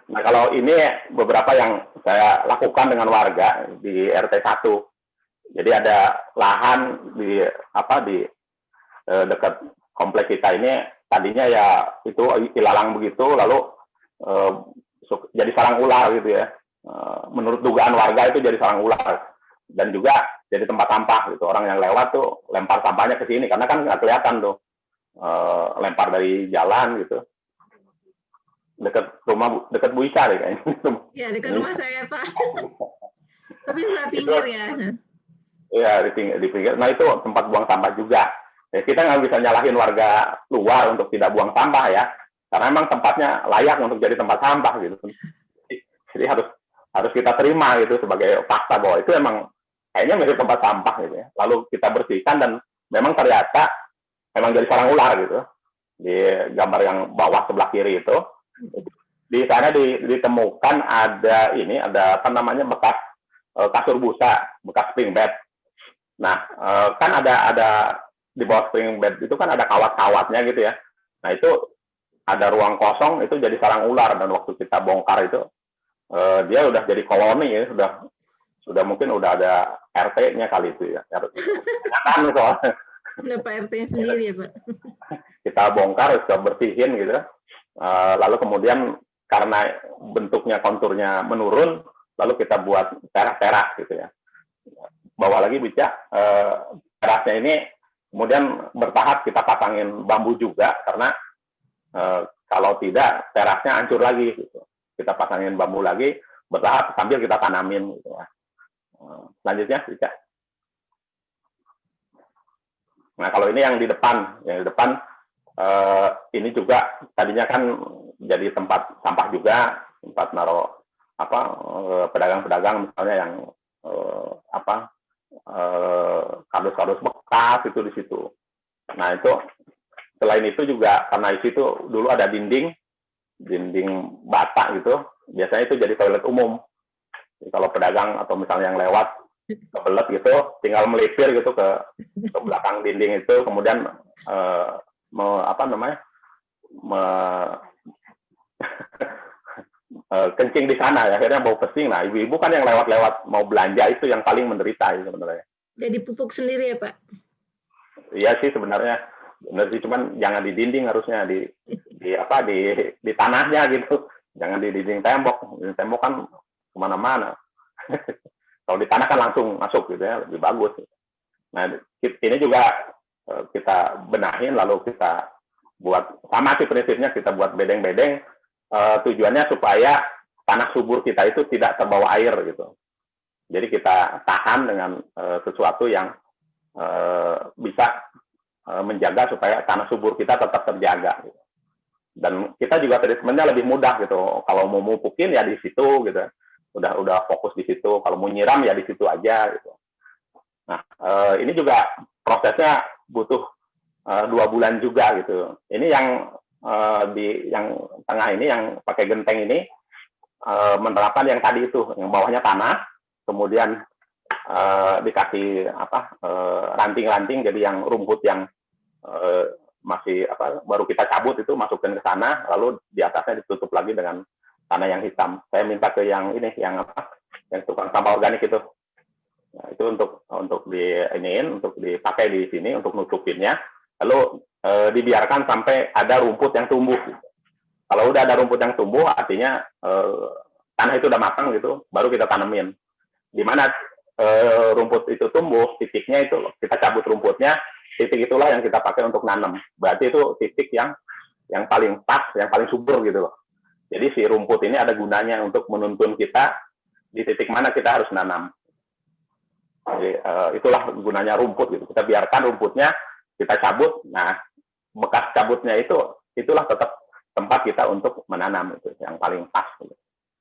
Nah, kalau ini beberapa yang saya lakukan dengan warga di RT 1. Jadi ada lahan di dekat komplek kita ini, tadinya ya itu ilalang begitu, lalu jadi sarang ular gitu ya. Menurut dugaan warga itu jadi sarang ular, dan juga jadi tempat sampah gitu. Orang yang lewat tuh lempar sampahnya ke sini, karena kan nggak kelihatan tuh, lempar dari jalan gitu. dekat Bu Ica deh kayaknya. Ya, dekat rumah saya, Pak. Tapi sebelah pinggir ya. Iya, di pinggir. Nah, itu tempat buang sampah juga. Ya, kita nggak bisa nyalahin warga luar untuk tidak buang sampah ya, karena memang tempatnya layak untuk jadi tempat sampah gitu. Jadi harus kita terima gitu sebagai fakta bahwa itu memang kayaknya mirip tempat sampah gitu ya. Lalu kita bersihkan dan memang ternyata memang jadi sarang ular gitu. Di gambar yang bawah sebelah kiri itu, di sana ditemukan ada apa namanya bekas kasur busa, bekas spring bed. Nah, kan ada di bawah spring bed itu kan ada kawat-kawatnya gitu ya. Nah, itu ada ruang kosong, itu jadi sarang ular, dan waktu kita bongkar itu dia udah jadi koloni ya, sudah mungkin udah ada RT-nya kali itu ya. Kan soalnya. Ada Pak RT sendiri ya, Pak. Kita bongkar, kita bersihin gitu. Lalu kemudian karena bentuknya konturnya menurun, lalu kita buat teras-teras gitu ya. Bawa lagi bica terasnya ini kemudian bertahap kita pasangin bambu juga, karena kalau tidak terasnya hancur lagi gitu. Kita pasangin bambu lagi bertahap sambil kita tanamin gitu ya. Selanjutnya bica. Nah, kalau ini yang di depan ini juga tadinya kan jadi tempat sampah juga, tempat naruh pedagang-pedagang misalnya yang kardus-kardus bekas itu di situ. Nah, itu selain itu juga karena di situ dulu ada dinding bata gitu, biasanya itu jadi toilet umum. Jadi kalau pedagang atau misalnya yang lewat kebelet gitu, tinggal melipir gitu ke belakang dinding itu, kemudian kencing di sana, ya, akhirnya bau pesing. Nah, ibu-ibu kan yang lewat-lewat mau belanja itu yang paling menderita ya, sebenarnya. Jadi pupuk sendiri ya, Pak? Iya sih sebenarnya, benar sih, cuman jangan di dinding, harusnya di tanahnya gitu, jangan di dinding tembok. Dinding tembok kan kemana-mana. Kalau di tanah kan langsung masuk gitu ya, lebih bagus. Nah, ini juga kita benahin, lalu kita buat, sama sih prinsipnya, kita buat bedeng-bedeng, tujuannya supaya tanah subur kita itu tidak terbawa air gitu. Jadi kita tahan dengan sesuatu yang bisa menjaga supaya tanah subur kita tetap terjaga gitu. Dan kita juga treatmentnya lebih mudah gitu. Kalau mau mupukin ya di situ gitu. Udah fokus di situ. Kalau mau nyiram ya di situ aja gitu. Nah, ini juga prosesnya butuh 2 bulan juga gitu. Ini yang yang tengah ini, yang pakai genteng ini, menerapkan yang tadi itu, yang bawahnya tanah, kemudian dikasih ranting-ranting, jadi yang rumput yang masih baru kita cabut itu masukin ke sana, lalu di atasnya ditutup lagi dengan tanah yang hitam. Saya minta ke yang ini, yang tukang sampah organik itu. Nah, itu untuk dipakai di sini untuk nutupinnya. Lalu dibiarkan sampai ada rumput yang tumbuh. Kalau udah ada rumput yang tumbuh, artinya tanah itu udah matang gitu, baru kita tanemin. Di mana rumput itu tumbuh, titiknya itu kita cabut rumputnya, titik itulah yang kita pakai untuk nanam. Berarti itu titik yang paling pas, yang paling subur gitu loh. Jadi si rumput ini ada gunanya untuk menuntun kita di titik mana kita harus nanam. Jadi itulah gunanya rumput gitu. Kita biarkan rumputnya, kita cabut. Nah, bekas cabutnya itulah tetap tempat kita untuk menanam, itu yang paling pas. Gitu.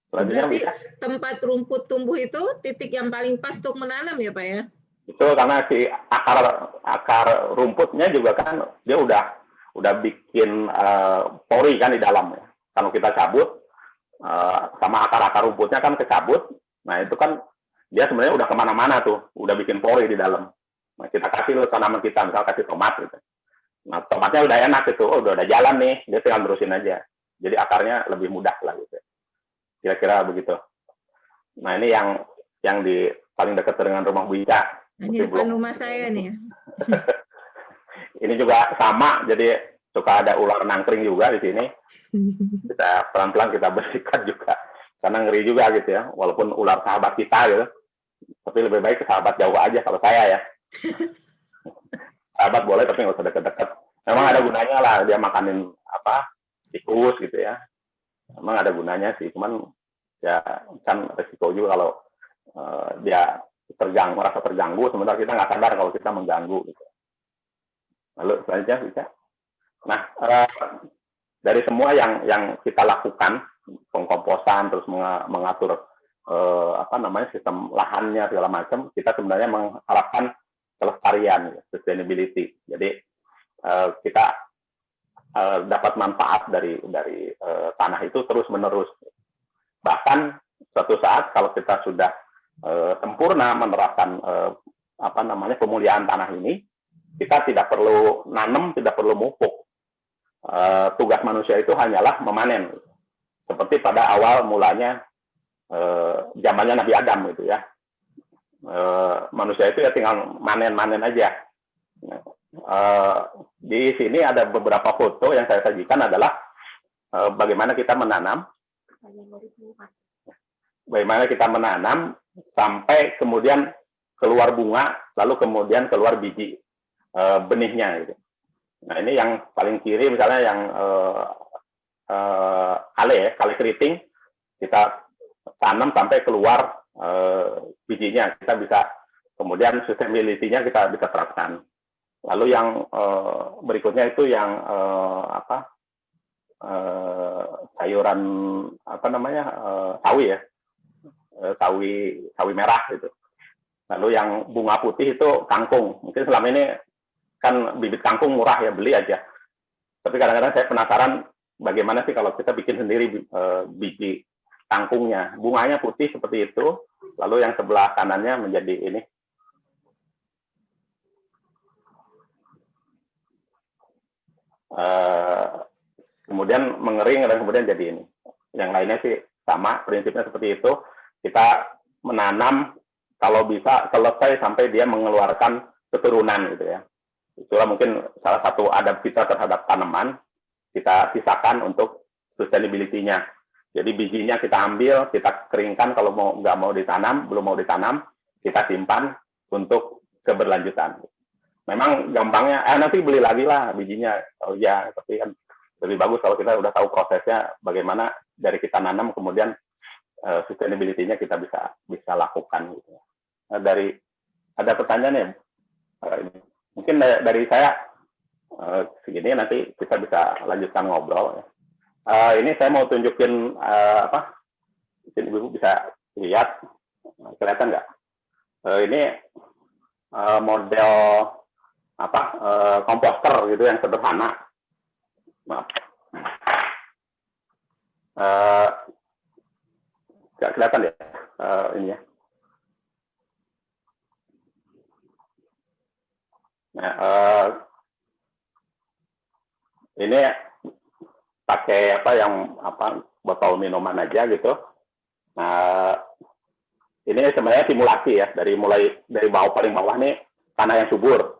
Berarti tempat rumput tumbuh itu titik yang paling pas untuk menanam ya, Pak ya? Itu karena si akar rumputnya juga kan dia udah bikin pori kan di dalam ya. Kalau kita cabut sama akar rumputnya kan kecabut, nah itu kan dia sebenarnya udah kemana-mana tuh, udah bikin pori di dalam. Nah, kita kasih tanaman kita, misal kasih tomat gitu. Nah, tomatnya udah enak gitu, udah jalan nih, dia tinggal terusin aja. Jadi akarnya lebih mudah lah gitu. Kira-kira begitu. Nah, ini yang di paling dekat dengan rumah Bu Ica. Ini depan rumah saya nih. Ini juga sama, jadi suka ada ular nangkring juga di sini. Kita pelan-pelan kita bersihkan juga, karena ngeri juga gitu ya, walaupun ular sahabat kita gitu, tapi lebih baik ke sahabat jauh aja kalau saya ya. Sahabat boleh tapi nggak usah deket-deket. Memang ada gunanya lah, dia makanin tikus gitu ya. memang ada gunanya sih, cuman ya kan resiko juga kalau dia merasa terganggu, sementara kita nggak sadar kalau kita mengganggu gitu. Lalu selanjutnya bisa. Nah, dari semua yang kita lakukan, pengkomposan, terus mengatur sistem lahannya segala macam, kita sebenarnya mengharapkan kelestarian, sustainability. Jadi kita dapat manfaat dari tanah itu terus menerus. Bahkan suatu saat kalau kita sudah sempurna menerapkan pemuliaan tanah ini, kita tidak perlu nanam, tidak perlu mupuk. Tugas manusia itu hanyalah memanen, seperti pada awal mulanya zamannya Nabi Adam gitu ya. Manusia itu ya tinggal manen aja. Di sini ada beberapa foto yang saya sajikan adalah bagaimana kita menanam sampai kemudian keluar bunga, lalu kemudian keluar biji benihnya gitu. Nah, ini yang paling kiri misalnya yang kale keriting, kita tanam sampai keluar bijinya, kita bisa kemudian sustainability-nya kita bisa terapkan. Lalu yang berikutnya itu yang sayuran sawi ya, sawi merah gitu. Lalu yang bunga putih itu kangkung. Mungkin selama ini kan bibit kangkung murah ya, beli aja. Tapi kadang-kadang saya penasaran bagaimana sih kalau kita bikin sendiri biji kangkungnya. Bunganya putih seperti itu, lalu yang sebelah kanannya menjadi ini. Kemudian mengering dan kemudian jadi ini. Yang lainnya sih sama, prinsipnya seperti itu. Kita menanam kalau bisa selesai sampai dia mengeluarkan keturunan gitu ya. Itulah mungkin salah satu adab kita terhadap tanaman, kita sisakan untuk sustainability-nya. Jadi bijinya kita ambil, kita keringkan kalau belum mau ditanam, kita simpan untuk keberlanjutan. Memang gampangnya, nanti beli lagi lah bijinya. Oh ya, tapi kan lebih bagus kalau kita udah tahu prosesnya, bagaimana dari kita nanam kemudian sustainability-nya kita bisa lakukan. Gitu. Nah, ada pertanyaan ya? Mungkin dari saya segini, nanti kita bisa lanjutkan ngobrol. Ini saya mau tunjukin mungkin Ibu bisa lihat, kelihatan nggak? Ini model komposter gitu yang sederhana. Maaf. Nggak kelihatan ya ini ya. Nah, ini pakai botol minuman aja gitu. Nah, ini sebenarnya simulasi ya, dari bawah, paling bawah nih tanah yang subur,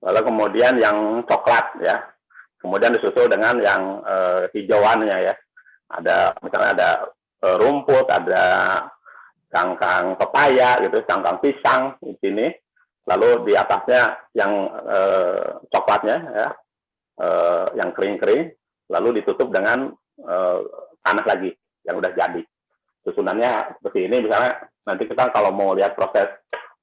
lalu kemudian yang coklat ya, kemudian disusul dengan yang hijauannya ya. Misalnya ada rumput, ada kangkang pepaya gitu, kangkang pisang di sini. Lalu di atasnya yang coklatnya ya, yang kering-kering, lalu ditutup dengan tanah lagi yang udah jadi. Susunannya seperti ini, misalnya nanti kita kalau mau lihat proses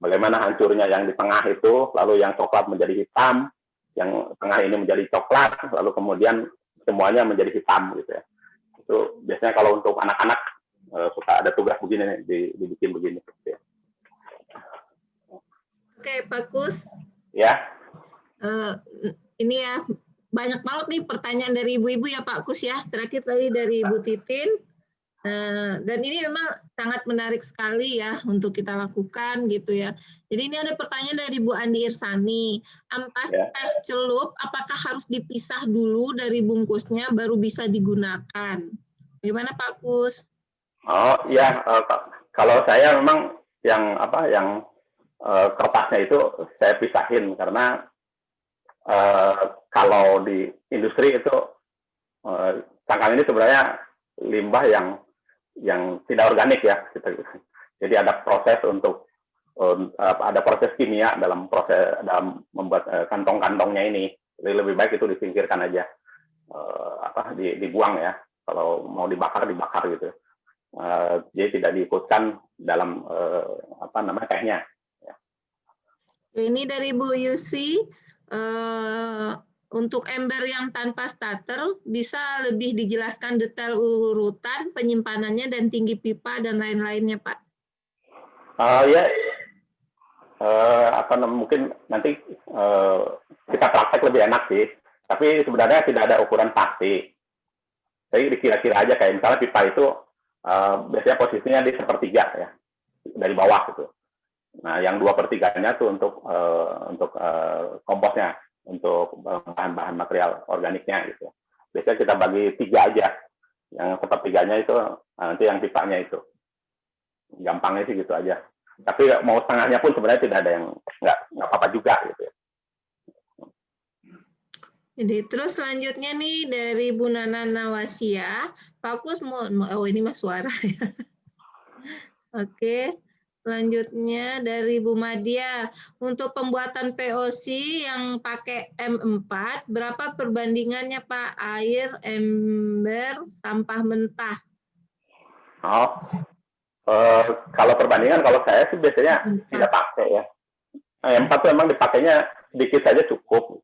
bagaimana hancurnya yang di tengah itu, lalu yang coklat menjadi hitam, yang tengah ini menjadi coklat, lalu kemudian semuanya menjadi hitam gitu ya. Itu biasanya kalau untuk anak-anak suka ada tugas begini nih, dibikin begini gitu ya. Oke, Pak Kus. Ya. Ini ya, banyak banget nih pertanyaan dari ibu-ibu ya Pak Kus ya. Terakhir tadi dari Ibu Titin. Dan ini memang sangat menarik sekali ya untuk kita lakukan gitu ya. Jadi ini ada pertanyaan dari Bu Andi Irsani. Ampas teh celup apakah harus dipisah dulu dari bungkusnya baru bisa digunakan? Gimana Pak Kus? Oh ya, kalau saya memang yang kertasnya itu saya pisahin karena kalau di industri itu cangkang ini sebenarnya limbah yang tidak organik ya. Jadi ada proses ada proses kimia dalam membuat kantong-kantongnya ini. Jadi lebih baik itu disingkirkan aja, dibuang ya. Kalau mau dibakar gitu. Jadi tidak diikutkan dalam apa namanya tehnya. Ini dari Bu Yusi, untuk ember yang tanpa starter bisa lebih dijelaskan detail urutan penyimpanannya dan tinggi pipa dan lain-lainnya, Pak? Ya, mungkin nanti kita praktek lebih enak sih. Tapi sebenarnya tidak ada ukuran pasti. Jadi dikira-kira aja kayak misalnya pipa itu biasanya posisinya di 1/3 ya, dari bawah gitu. Nah, yang 2/3-nya tuh untuk komposnya, untuk bahan-bahan material organiknya gitu. Biasanya kita bagi 3 aja. Yang 1/3-nya itu nanti yang pipanya itu. Gampangnya sih gitu aja. Tapi mau setengahnya pun sebenarnya tidak ada yang nggak apa-apa juga gitu ya. Jadi terus selanjutnya nih dari Bu Nana Nawasia, Pak Kus ini mas suara ya. Oke, selanjutnya dari Bu Madia, untuk pembuatan POC yang pakai M4, berapa perbandingannya Pak, air, ember, sampah mentah? Kalau perbandingan, kalau saya sih biasanya tidak pakai ya. M4 tuh emang dipakainya sedikit saja cukup.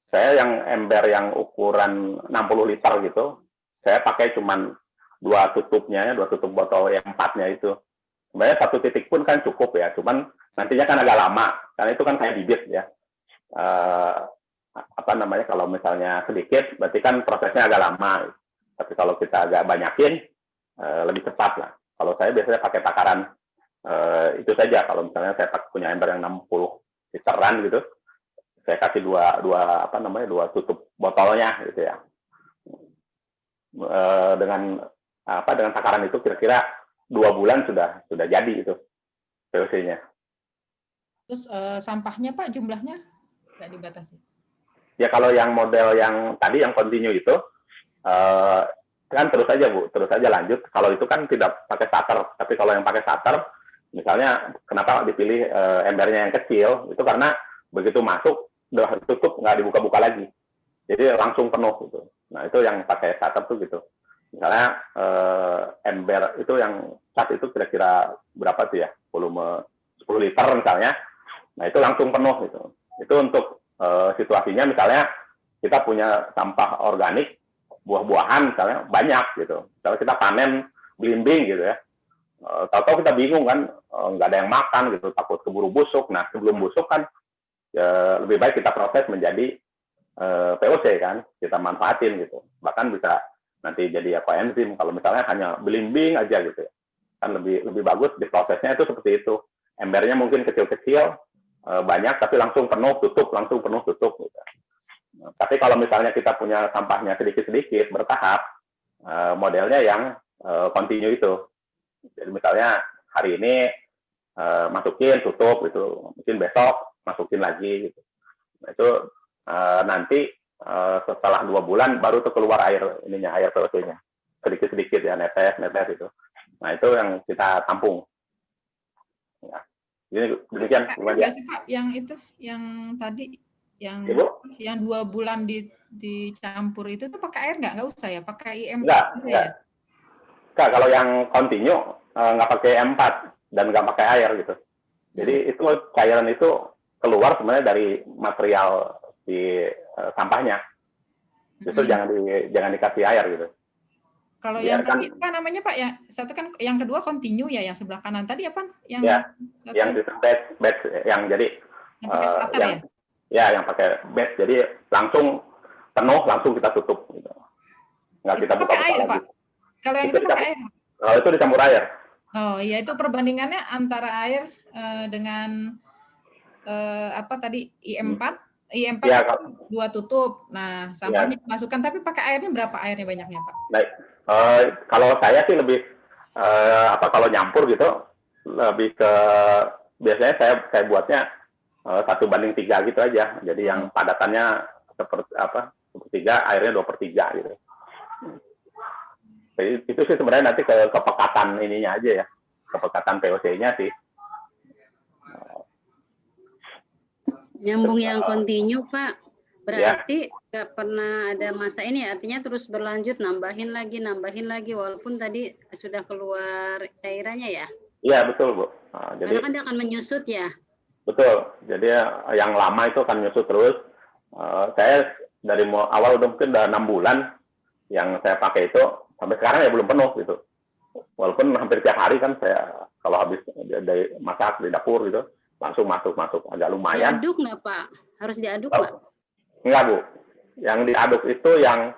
Saya yang ember yang ukuran 60 liter gitu, saya pakai cuman 2 tutup botol yang 4-nya itu. Sebenarnya 1 titik pun kan cukup ya, cuman nantinya kan agak lama, karena itu kan kayak bibit ya. Kalau misalnya sedikit, berarti kan prosesnya agak lama. Tapi kalau kita agak banyakin, lebih cepat lah. Kalau saya biasanya pakai takaran itu saja. Kalau misalnya saya punya ember yang 60 literan gitu, saya kasih dua tutup botolnya gitu ya. Dengan takaran itu kira-kira 2 bulan sudah jadi itu POC-nya. Terus sampahnya Pak jumlahnya nggak dibatasi? Ya kalau yang model yang tadi yang continue itu kan terus aja lanjut. Kalau itu kan tidak pakai starter, tapi kalau yang pakai starter, misalnya kenapa dipilih embernya yang kecil, itu karena begitu masuk udah tutup, nggak dibuka-buka lagi, jadi langsung penuh gitu. Nah itu yang pakai starter tuh gitu. Misalnya ember itu yang cat itu kira-kira berapa tuh ya, volume 10 liter misalnya, nah itu langsung penuh gitu. Itu untuk situasinya misalnya kita punya sampah organik, buah-buahan misalnya banyak gitu. Misalnya kita panen belimbing gitu ya, tahu-tahu kita bingung kan, nggak ada yang makan gitu, takut keburu busuk. Nah sebelum busuk kan ya, lebih baik kita proses menjadi POC kan, kita manfaatin gitu. Bahkan bisa nanti jadi koenzim kalau misalnya hanya belimbing aja gitu ya. Kan lebih bagus di prosesnya itu seperti itu. Embernya mungkin kecil-kecil, banyak tapi langsung penuh tutup gitu. Tapi kalau misalnya kita punya sampahnya sedikit-sedikit bertahap, modelnya yang continue itu. Jadi misalnya hari ini masukin tutup gitu, mungkin besok masukin lagi gitu. Nah, itu nanti setelah 2 bulan baru tuh keluar air POC-nya. Sedikit-sedikit ya, netes itu. Nah, itu yang kita tampung. Ya. Jadi demikian. Enggak sih Pak, yang itu, yang tadi, yang 2 bulan dicampur itu tuh pakai air nggak usah ya? Pakai IM4? Enggak. Kalau yang continue nggak pakai M4 dan nggak pakai air gitu. Jadi itu cairan itu keluar sebenarnya dari material di sampahnya. Justru jangan dikasih air gitu. Kalau yang tadi apa namanya Pak? Yang satu kan, yang kedua continue ya, yang sebelah kanan tadi apa? Yang batch yang jadi yang pakai batch, jadi langsung penuh, langsung kita tutup gitu. Nggak kita buka-buka lagi. Pak. Kalau yang itu pakai air? Kalau itu dicampur air. Oh iya, itu perbandingannya antara air dengan tadi IM4 ya, 2 tutup. Nah, sampahnya dimasukkan, tapi pakai airnya berapa airnya banyaknya, Pak? Baik. Kalau saya sih lebih kalau nyampur gitu, lebih ke biasanya saya buatnya 1:3 gitu aja. Jadi yang padatannya sepertiga, airnya 2/3 gitu. Jadi itu sih sebenarnya nanti ke kepekatan ininya aja ya, kepekatan POC-nya sih. Nyambung yang continue Pak, Berarti nggak pernah ada masa ini ya, artinya terus berlanjut nambahin lagi walaupun tadi sudah keluar cairannya ya. Iya, betul, Bu. Nah, jadi Karena kan dia akan menyusut ya. betul. Jadi yang lama itu akan nyusut terus. Saya dari awal udah mungkin udah 6 bulan yang saya pakai itu sampai sekarang ya belum penuh gitu. Walaupun hampir tiap hari kan saya kalau habis dari masak di dapur gitu langsung masuk agak lumayan. Diaduk nggak Pak? Harus diaduk nggak? Enggak, Bu. Yang diaduk itu yang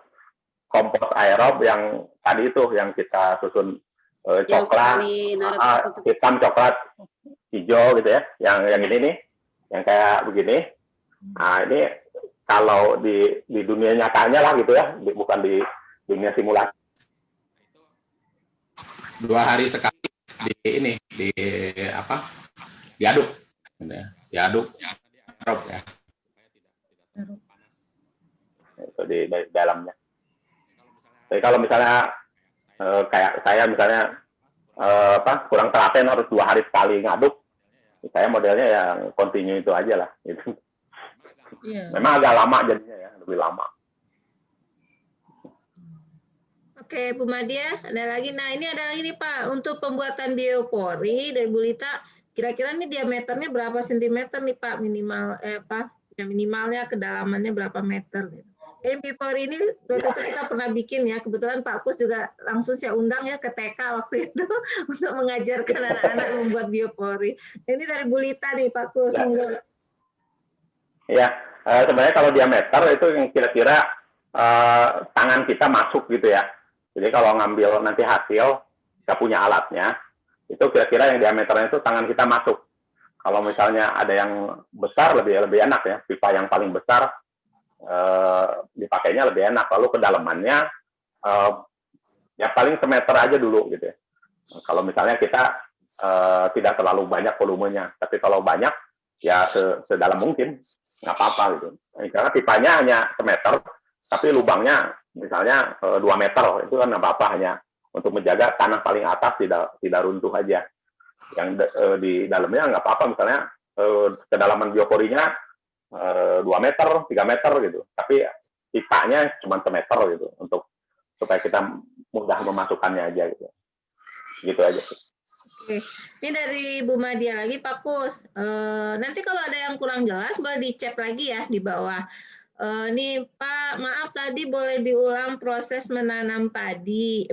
kompos aerob yang tadi itu yang kita susun coklat, hitam, coklat, hijau gitu ya. Yang ini nih, yang kayak begini. Nah, ini kalau di dunia nyatanya lah gitu ya, bukan di dunia simulasi. 2 hari sekali diaduk ya. Itu di dalamnya. Jadi kalau misalnya kayak saya misalnya kurang telaten harus 2 hari sekali ngaduk, saya modelnya yang continue itu aja lah gitu. Iya. Memang agak lama jadinya ya, lebih lama. Oke, Bu Madia, ada lagi. Nah, ini ada lagi nih Pak, untuk pembuatan biopori dari Bu Lita, kira-kira ini diameternya berapa sentimeter nih Pak minimal minimalnya kedalamannya berapa meter? Biopori ini waktu itu kita pernah bikin ya, kebetulan Pak Kus juga langsung saya undang ya ke TK waktu itu untuk mengajarkan anak-anak membuat biopori. Ini dari Bu Lita nih Pak Kus. Ya, sebenarnya kalau diameter itu yang kira-kira tangan kita masuk gitu ya. Jadi kalau ngambil nanti hasil, kita punya alatnya, itu kira-kira yang diameternya itu tangan kita masuk. Kalau misalnya ada yang besar lebih enak ya, pipa yang paling besar dipakainya lebih enak. Lalu kedalamannya ya paling semeter aja dulu gitu ya. Kalau misalnya kita tidak terlalu banyak volumenya, tapi kalau banyak ya sedalam mungkin nggak apa-apa gitu. Karena pipanya hanya semeter, tapi lubangnya misalnya 2 meter, itu kan nggak apa-apa, hanya untuk menjaga tanah paling atas tidak runtuh aja. Yang di dalamnya nggak apa-apa, misalnya kedalaman bioporinya 2 meter, 3 meter gitu. Tapi pipanya cuma semeter gitu, untuk supaya kita mudah memasukkannya aja gitu. Gitu aja. Oke, ini dari Bu Madia lagi Pak Kus. Nanti kalau ada yang kurang jelas boleh dicek lagi ya di bawah. Nih Pak, maaf tadi boleh diulang proses menanam tadi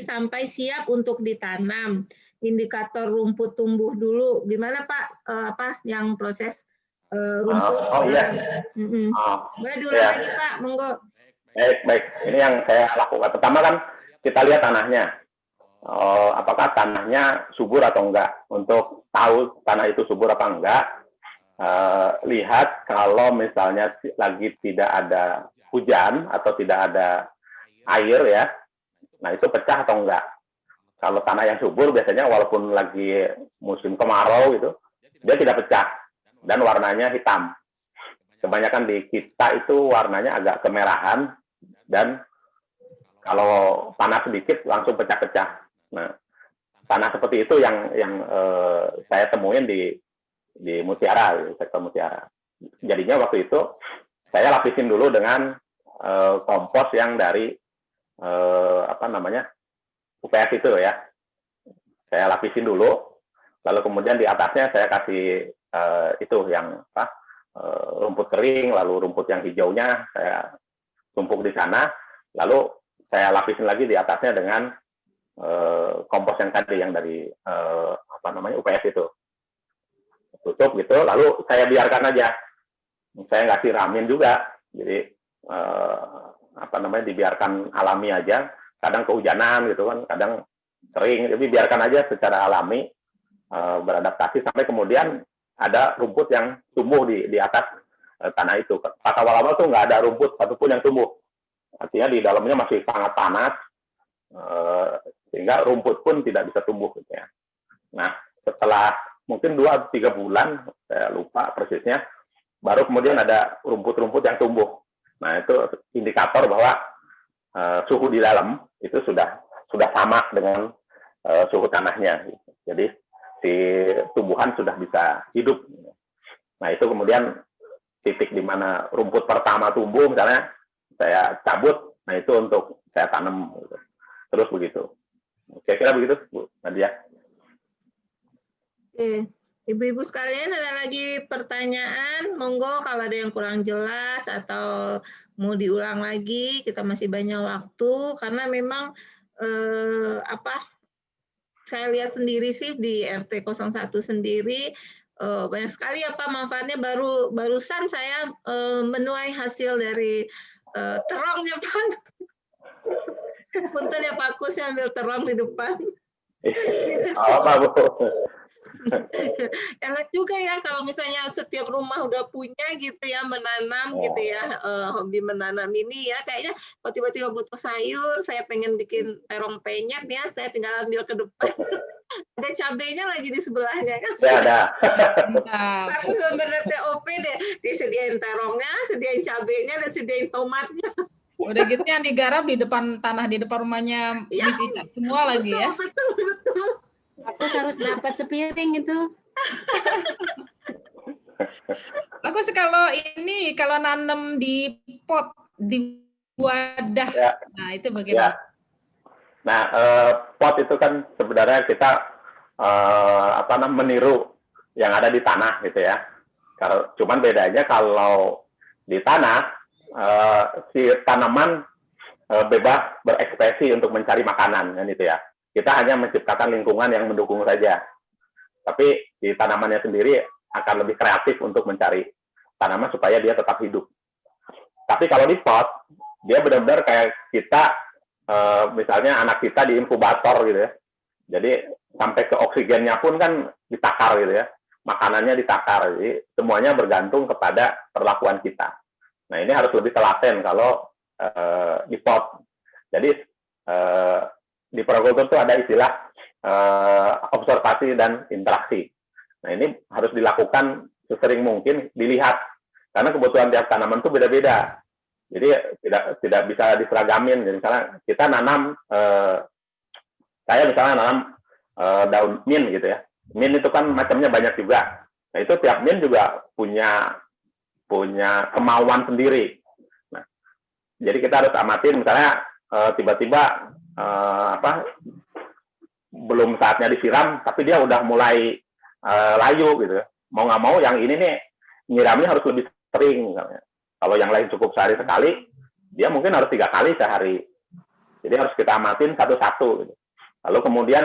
sampai siap untuk ditanam. Indikator rumput tumbuh dulu. Gimana Pak? Yang proses rumput? Oh iya. Boleh diulang lagi Pak, monggo. Baik. Ini yang saya lakukan. Pertama kan kita lihat tanahnya. Apakah tanahnya subur atau enggak. Untuk tahu tanah itu subur apa enggak, lihat kalau misalnya lagi tidak ada hujan atau tidak ada air ya, nah itu pecah atau enggak. Kalau tanah yang subur biasanya walaupun lagi musim kemarau gitu, dia tidak pecah dan warnanya hitam. Kebanyakan di kita itu warnanya agak kemerahan dan kalau panas sedikit langsung pecah-pecah. Nah, tanah seperti itu yang saya temuin di Mutiara, sektor Mutiara. Jadinya waktu itu saya lapisin dulu dengan kompos yang dari UPS itu ya. Saya lapisin dulu, lalu kemudian di atasnya saya kasih itu yang rumput kering, lalu rumput yang hijaunya saya tumpuk di sana, lalu saya lapisin lagi di atasnya dengan kompos yang tadi yang dari UPS itu. Tutup gitu, lalu saya biarkan aja. Saya nggak siramin juga, jadi dibiarkan alami aja. Kadang kehujanan gitu kan, kadang kering, jadi biarkan aja secara alami beradaptasi sampai kemudian ada rumput yang tumbuh di atas tanah itu. Pas awal-awal tuh nggak ada rumput satupun yang tumbuh, artinya di dalamnya masih sangat panas, sehingga rumput pun tidak bisa tumbuh gitu ya. Nah, setelah mungkin 2-3 bulan, saya lupa persisnya, baru kemudian ada rumput-rumput yang tumbuh. Nah, itu indikator bahwa suhu di dalam itu sudah sama dengan suhu tanahnya. Jadi, si tumbuhan sudah bisa hidup. Nah, itu kemudian titik di mana rumput pertama tumbuh, misalnya saya cabut, nah itu untuk saya tanam. Gitu. Terus begitu. Kira-kira begitu, Bu Nadia. Oke. Ibu-ibu sekalian, ada lagi pertanyaan? Monggo kalau ada yang kurang jelas atau mau diulang lagi, kita masih banyak waktu karena memang saya lihat sendiri sih di RT 01 sendiri banyak sekali manfaatnya. Barusan saya menuai hasil dari terongnya, Pak. Punten ya Pak Kus, ambil terong di depan. Apa, Bu? Enak juga ya kalau misalnya setiap rumah udah punya gitu ya, menanam gitu ya, hobi menanam ini ya, kayaknya kalau tiba-tiba butuh sayur, saya pengen bikin terong penyet ya, saya tinggal ambil ke depan. Ada cabenya lagi di sebelahnya kan? Ya, ada. Aku bener TOP deh, disediain terongnya, sediain cabenya, dan sediain tomatnya. Udah gitu yang digarap di depan tanah di depan rumahnya Ya, bisa semua lagi ya. Betul. Aku harus dapat sepiring itu. Aku kalau nanam di pot, di wadah, Ya. nah itu bagaimana? Ya. Nah, pot itu kan sebenarnya kita meniru yang ada di tanah gitu ya. Cuman bedanya kalau di tanah si tanaman bebas berekspresi untuk mencari makanan kan itu ya. Kita hanya menciptakan lingkungan yang mendukung saja. Tapi di tanamannya sendiri akan lebih kreatif untuk mencari tanaman supaya dia tetap hidup. Tapi kalau di pot, dia benar-benar kayak kita, misalnya anak kita di inkubator gitu ya. Jadi sampai ke oksigennya pun kan ditakar gitu ya. Makanannya ditakar. Jadi semuanya bergantung kepada perlakuan kita. Nah ini harus lebih telaten kalau di pot. Jadi di permakultur itu ada istilah observasi dan interaksi. Nah ini harus dilakukan sesering mungkin, dilihat karena kebutuhan tiap tanaman itu beda-beda. Jadi tidak bisa diseragamin. Jadi misalnya kita nanam, saya misalnya nanam daun mint gitu ya. Mint itu kan macamnya banyak juga. Nah itu tiap mint juga punya kemauan sendiri. Nah, jadi kita harus amatin misalnya tiba-tiba belum saatnya disiram, tapi dia udah mulai layu gitu. Mau nggak mau yang ini nih nyiramnya harus lebih sering misalnya. Kalau yang lain cukup sehari sekali, dia mungkin harus 3 kali sehari. Jadi harus kita amatin satu-satu. Gitu. Lalu kemudian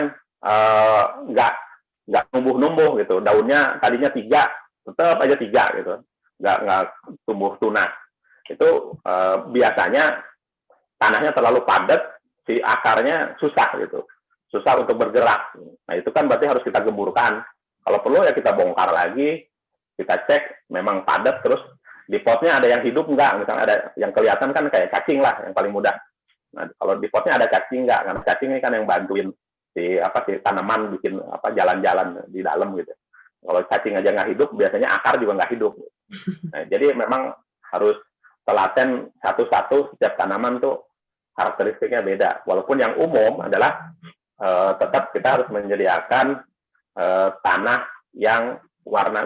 nggak numbuh-numbuh gitu. Daunnya tadinya 3, tetap aja 3 gitu. Nggak tumbuh tunas. Itu biasanya tanahnya terlalu padat, si akarnya susah gitu. Susah untuk bergerak. Nah itu kan berarti harus kita gemburkan. Kalau perlu ya kita bongkar lagi, kita cek memang padat, terus di potnya ada yang hidup enggak, misalnya ada yang kelihatan kan kayak cacing lah yang paling mudah. Nah kalau di potnya ada cacing enggak, karena cacing ini kan yang bantuin si tanaman bikin jalan-jalan di dalam gitu. Kalau cacing aja nggak hidup, biasanya akar juga nggak hidup. Nah, jadi memang harus telaten satu-satu, setiap tanaman tuh karakteristiknya beda. Walaupun yang umum adalah tetap kita harus menyediakan tanah yang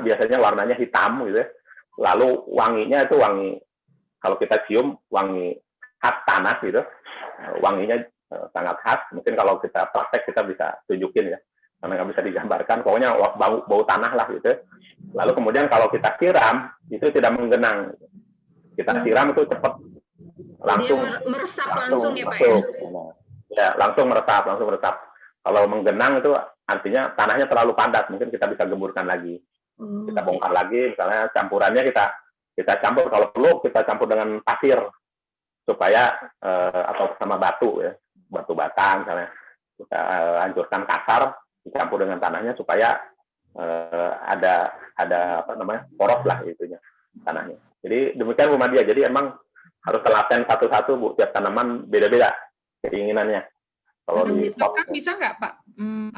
biasanya warnanya hitam gitu ya. Lalu wanginya itu wangi, kalau kita cium wangi khas tanah gitu, wanginya sangat khas. Mungkin kalau kita praktek kita bisa tunjukin ya, karena nggak bisa digambarkan. Pokoknya bau tanah lah gitu. Lalu kemudian kalau kita siram itu tidak menggenang. Kita siram itu cepat, langsung meresap langsung ya Pak ya? Langsung meresap. Kalau menggenang itu artinya tanahnya terlalu padat, mungkin kita bisa gemburkan lagi. Kita bongkar lagi, misalnya campurannya kita campur, kalau perlu kita campur dengan pasir supaya atau sama batu ya, batu bata misalnya, kita hancurkan kasar, dicampur dengan tanahnya supaya ada poros lah itunya tanahnya. Jadi demikian Bu Madia. Jadi emang harus telaten satu-satu Bu, tiap tanaman beda-beda keinginannya. Kalau sekam bisa nggak Pak?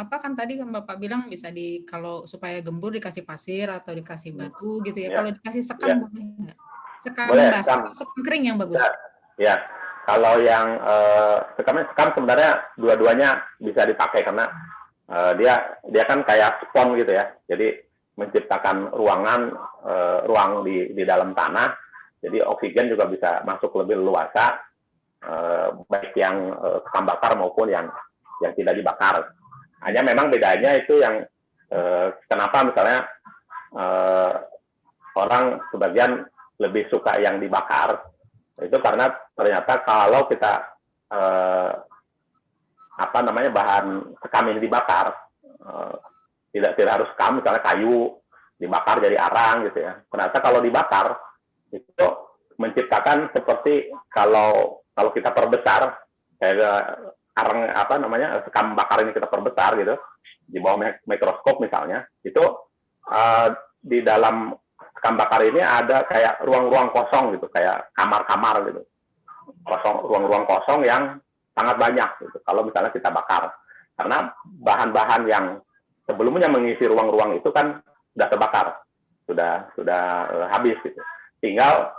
Apa kan tadi kan Bapak bilang bisa kalau supaya gembur dikasih pasir atau dikasih batu gitu ya. Kalau dikasih sekam boleh nggak? Sekam basah atau sekam kering yang bagus? Ya. Kalau yang sekam sebenarnya dua-duanya bisa dipakai karena dia kan kayak spons gitu ya. Jadi menciptakan ruang di dalam tanah, jadi oksigen juga bisa masuk lebih leluasa, baik yang sekam bakar maupun yang tidak dibakar. Hanya memang bedanya itu yang kenapa misalnya orang sebagian lebih suka yang dibakar, itu karena ternyata kalau kita bahan sekam ini dibakar, tidak harus sekam, misalnya kayu dibakar jadi arang gitu ya. Ternyata kalau dibakar itu menciptakan seperti kalau kita perbesar kayak arang sekam bakar ini kita perbesar gitu di bawah mikroskop misalnya, itu di dalam sekam bakar ini ada kayak ruang-ruang kosong gitu, kayak kamar-kamar gitu, ruang-ruang kosong yang sangat banyak gitu kalau misalnya kita bakar, karena bahan-bahan yang sebelumnya mengisi ruang-ruang itu kan sudah terbakar, sudah habis gitu, tinggal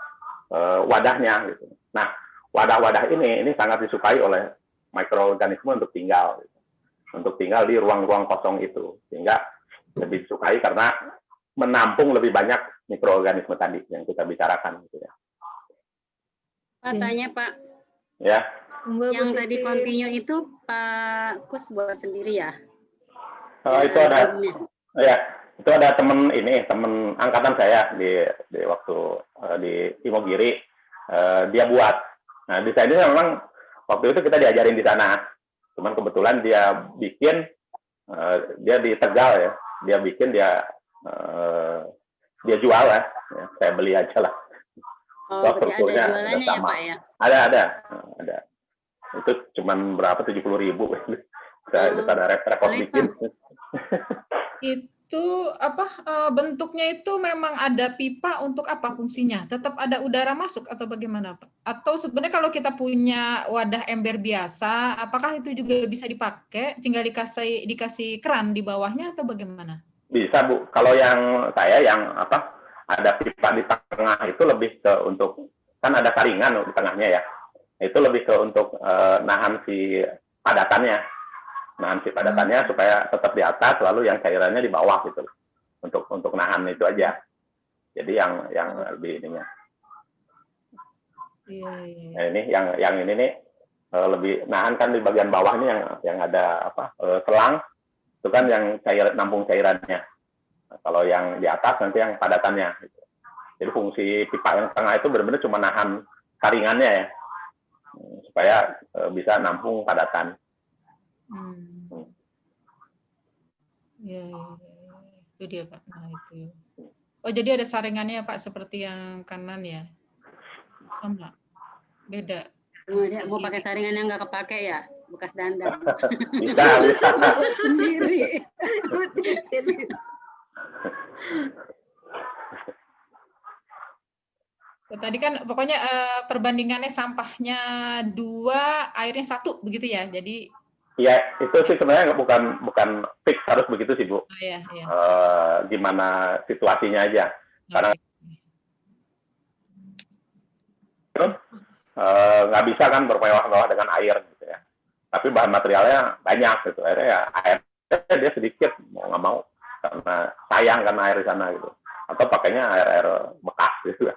wadahnya gitu. Nah, wadah-wadah ini sangat disukai oleh mikroorganisme untuk tinggal di ruang-ruang kosong itu, sehingga lebih disukai karena menampung lebih banyak mikroorganisme tadi yang kita bicarakan gitu ya. Pak, tanya Pak. Ya. Yang tadi continue itu Pak Kus buat sendiri ya? Itu ada. Ya, itu ada teman angkatan saya di waktu di Imogiri, dia buat. Nah, desainnya memang waktu itu kita diajarin di sana. Cuman kebetulan dia bikin, dia di Tegal ya, dia bikin, dia jual ya, saya beli aja lah. Oh, berarti ada jualannya ya Pak ya? Ada. Itu cuman berapa, 70.000. Kita ada repot bikin. Itu bentuknya itu memang ada pipa untuk apa fungsinya? Tetap ada udara masuk atau bagaimana Pak? Atau sebenarnya kalau kita punya wadah ember biasa, apakah itu juga bisa dipakai? Tinggal dikasih keran di bawahnya atau bagaimana? Bisa Bu. Kalau yang saya ada pipa di tengah itu lebih ke untuk, kan ada saringan di tengahnya ya. Itu lebih ke untuk nahan si padatannya. Supaya tetap di atas, lalu yang cairannya di bawah gitu. Untuk nahan itu aja. Jadi yang lebih ininya. Iya. Nah, ini yang ini nih lebih nahan kan di bagian bawah ini yang ada selang, itu kan yang nampung cairannya. Nah, kalau yang di atas nanti yang padatannya. Gitu. Jadi fungsi pipa yang tengah itu benar-benar cuma nahan saringannya ya, supaya bisa nampung padatan. Ya, itu dia Pak. Nah itu. Oh jadi ada saringannya Pak seperti yang kanan ya? Sama? Beda? Dia mau pakai saringan yang nggak kepake ya? Bekas dandan. Bisa. Buat sendiri. Tadi kan pokoknya perbandingannya sampahnya 2, airnya 1 begitu ya. Jadi ya itu sih sebenarnya bukan fix harus begitu sih Bu. Iya. Gimana situasinya aja. Karena nggak bisa kan bermewah-mewah dengan air gitu ya. Tapi bahan materialnya banyak gitu. Airnya dia sedikit mau nggak mau karena sayang kan air di sana gitu. Atau pakainya air bekas gitu ya.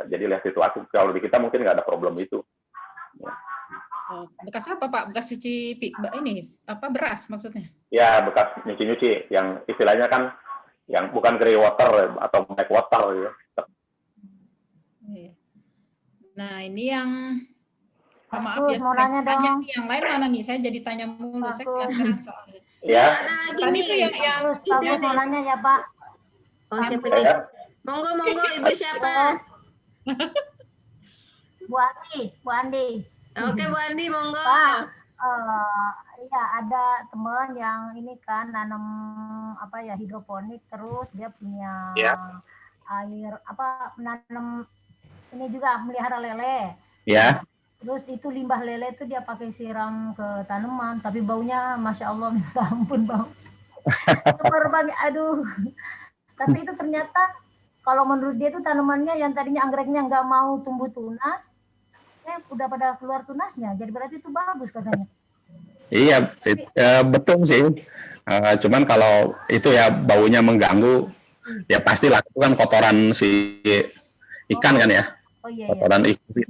Jadi lihat situasi. Kalau di kita mungkin nggak ada problem itu. Ya. Bekas apa Pak? Bekas cuci beras maksudnya? Ya, bekas nyuci-nyuci. Yang istilahnya kan yang bukan grey water atau black water gitu. Nah ini yang maaf ya, mau nanya dong. Yang lain mana nih? Saya jadi tanya mulu. Saya kelihatan soalnya. Ya. Tadi itu yang Bagus mau nanya ya Pak. Oh siapa nih? Monggo Ibu siapa? Bu Andi. Oke Bu Andi monggo. Pak, iya ada teman yang ini kan nanam hidroponik, terus dia punya air menanam ini juga melihara lele. Ya. Terus itu limbah lele itu dia pakai siram ke tanaman, tapi baunya masya Allah minta ampun bau. Aduh. Tapi itu ternyata kalau menurut dia itu tanamannya yang tadinya anggreknya nggak mau tumbuh tunas, udah pada keluar tunasnya. Jadi berarti itu bagus katanya. Iya, betul sih. Cuman kalau itu ya baunya mengganggu, ya pasti lakukan kotoran si ikan kan ya. Oh iya, iya. Kotoran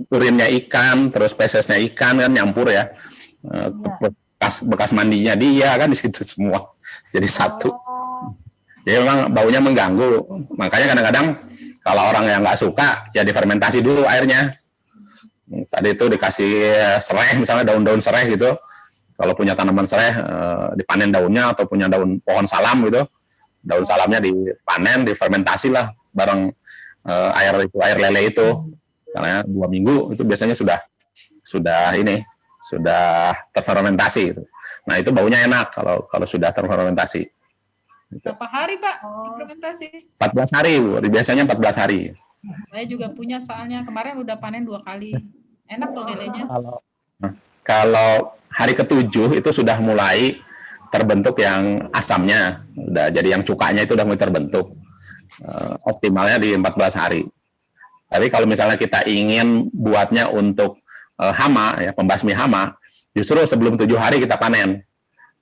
urinnya ikan, terus fesesnya ikan kan nyampur ya. Bekas mandinya dia kan di situ semua. Jadi satu. Jadi memang baunya mengganggu. Makanya kadang-kadang kalau orang yang nggak suka, ya difermentasi dulu airnya. Tadi itu dikasih serai, misalnya daun-daun serai gitu. Kalau punya tanaman serai, dipanen daunnya, atau punya daun pohon salam gitu, daun salamnya dipanen, difermentasi lah bareng air lele itu. Karena 2 minggu itu biasanya sudah terfermentasi gitu. Nah itu baunya enak kalau sudah terfermentasi. Berapa hari Pak fermentasi? 14 hari Bu, biasanya 14 hari. Saya juga punya, soalnya kemarin udah panen 2 kali. Enak loh lelenya. Kalau hari ke-7 itu sudah mulai terbentuk yang asamnya, udah jadi yang cukanya itu udah mulai terbentuk. Optimalnya di 14 hari. Tapi kalau misalnya kita ingin buatnya untuk hama, ya pembasmi hama, justru sebelum 7 hari kita panen.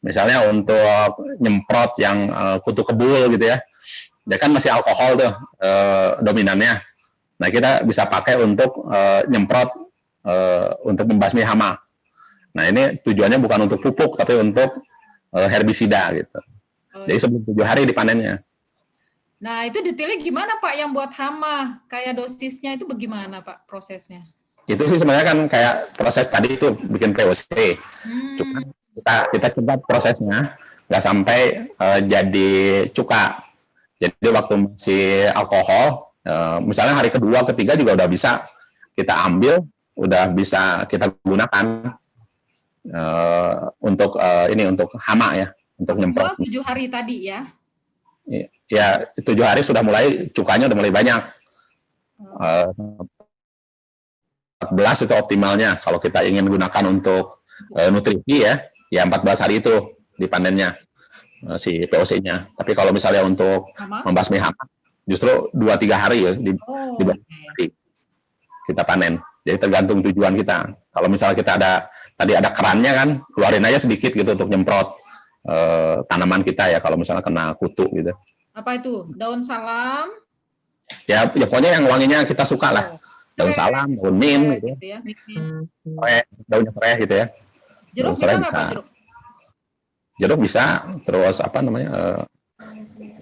Misalnya untuk nyemprot yang kutu kebul gitu ya, dia kan masih alkohol tuh dominannya. Nah kita bisa pakai untuk nyemprot untuk membasmi hama. Nah ini tujuannya bukan untuk pupuk tapi untuk herbisida gitu. Jadi sebelum 7 hari dipanennya. Nah itu detailnya gimana Pak yang buat hama? Kayak dosisnya itu bagaimana Pak prosesnya? Itu sih sebenarnya kan kayak proses tadi itu bikin POC. Cuma kita cepat prosesnya, nggak sampai jadi cuka. Jadi waktu masih alkohol, misalnya hari kedua, ketiga juga udah bisa kita ambil, udah bisa kita gunakan untuk untuk hama ya, untuk nyemprot. 7 hari tadi ya? Ya 7 hari sudah mulai, cukanya udah mulai banyak. 14 itu optimalnya kalau kita ingin gunakan untuk nutrisi ya 14 hari itu dipanennya si POC-nya. Tapi kalau misalnya untuk membasmi hama justru 2-3 hari ya kita panen. Jadi tergantung tujuan kita. Kalau misalnya kita tadi ada kerannya kan, keluarin aja sedikit gitu untuk nyemprot tanaman kita ya kalau misalnya kena kutu gitu. Apa itu? Daun salam? Ya pokoknya yang wanginya kita suka lah. Daun salam, daun mint gitu ya. Daunnya serai gitu ya. Jeruk bisa nggak Pak jeruk? Jeruk bisa, terus apa namanya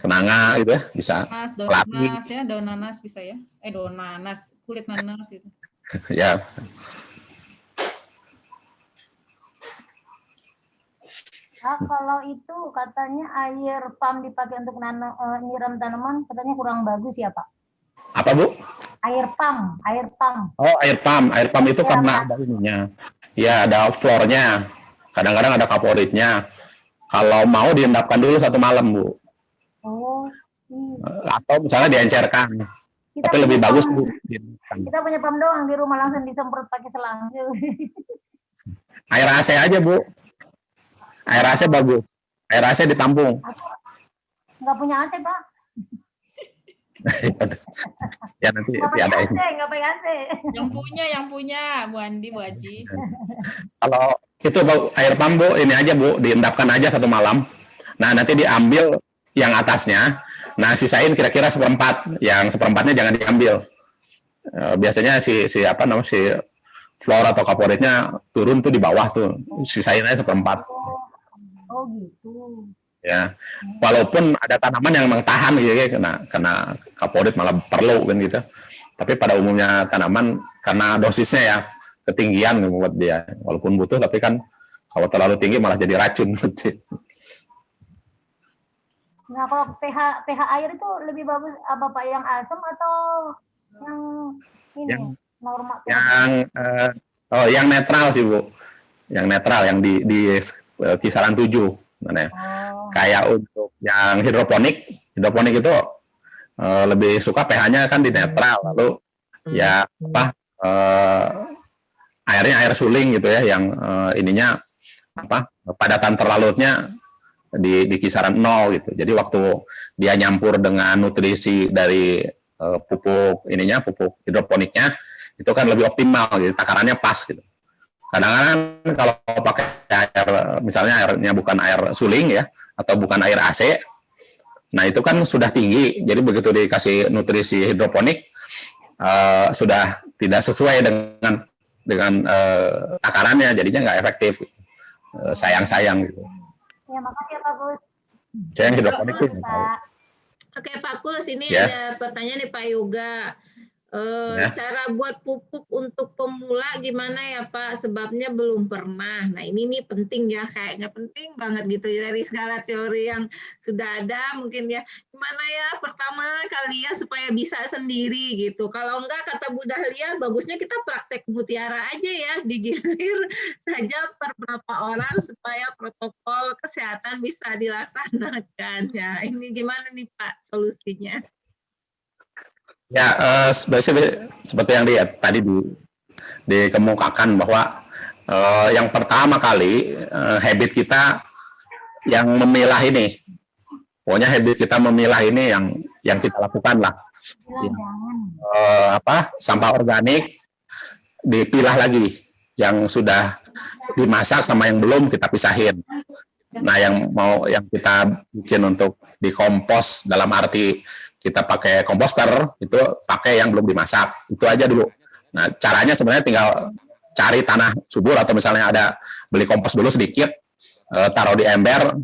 kenanga gitu ya, bisa. Daun nanas ya, daun nanas bisa ya. Daun nanas, kulit nanas gitu. Ya. Kalau itu katanya air pump dipakai untuk nyiram tanaman katanya kurang bagus ya Pak? Apa Bu? Air pump. Oh air pump itu ya, karena ada ininya. Ya ada floornya, kadang-kadang ada kaporitnya. Kalau mau diendapkan dulu 1 malam Bu. Oh. Atau misalnya diencerkan. Tapi lebih bagus Bu. Kita punya pump doang di rumah, langsung disemprot pakai selang. Air AC aja Bu. Air AC bagus. Air AC ditampung. Nggak punya AC Pak. Ya nanti diadain. Nggak pakai AC. Yang punya Bu Andi, Bu Haji. Kalau itu air pump Bu, ini aja Bu, diendapkan aja 1 malam. Nah nanti diambil yang atasnya. Nah sisain kira-kira 1/4. Yang 1/4-nya jangan diambil. Biasanya si floor atau kaporitnya turun tuh di bawah tuh. Sisain aja 1/4. Oh gitu. Ya, walaupun ada tanaman yang memang tahan gitu ya, kena kaporit malah perlu kan gitu. Tapi pada umumnya tanaman karena dosisnya ya ketinggian buat dia, walaupun butuh tapi kan kalau terlalu tinggi malah jadi racun. Nah kalau pH air itu lebih bagus apa Pak, yang asam atau yang ini normal? Yang netral sih Bu, yang netral yang di kisaran 7. Kayak untuk yang hidroponik itu lebih suka pH-nya kan di netral, lalu ya airnya air suling gitu ya, yang ininya padatan terlarutnya di kisaran 0 gitu. Jadi waktu dia nyampur dengan nutrisi dari pupuk hidroponiknya itu kan lebih optimal gitu, takarannya pas gitu. Kadang-kadang kalau pakai air, misalnya airnya bukan air suling ya, atau bukan air AC, nah itu kan sudah tinggi, jadi begitu dikasih nutrisi hidroponik sudah tidak sesuai dengan takarannya, jadinya nggak efektif, sayang gitu. Ya, makasih Pak Gus. Sayang hidroponik itu. Oke Pak Gus, ini Ya. ada pertanyaan nih Pak Yoga. Ya. Cara buat pupuk untuk pemula gimana ya Pak? Sebabnya belum pernah. Nah ini nih penting ya, kayaknya penting banget gitu ya, dari segala teori yang sudah ada mungkin ya. Gimana ya pertama kali ya supaya bisa sendiri gitu. Kalau enggak kata Bu Dahlia, bagusnya kita praktek mutiara aja ya, digilir saja per berapa orang supaya protokol kesehatan bisa dilaksanakan. Ya ini gimana nih Pak solusinya? Ya, seperti yang tadi dikemukakan bahwa yang pertama kali habit kita yang memilah ini, pokoknya habit kita memilah ini yang kita lakukan lah. Sampah organik dipilah lagi, yang sudah dimasak sama yang belum kita pisahin. Nah, yang kita bikin untuk dikompos dalam arti kita pakai komposter, itu pakai yang belum dimasak, itu aja dulu. Nah, caranya sebenarnya tinggal cari tanah subur, atau misalnya ada beli kompos dulu sedikit, taruh di ember,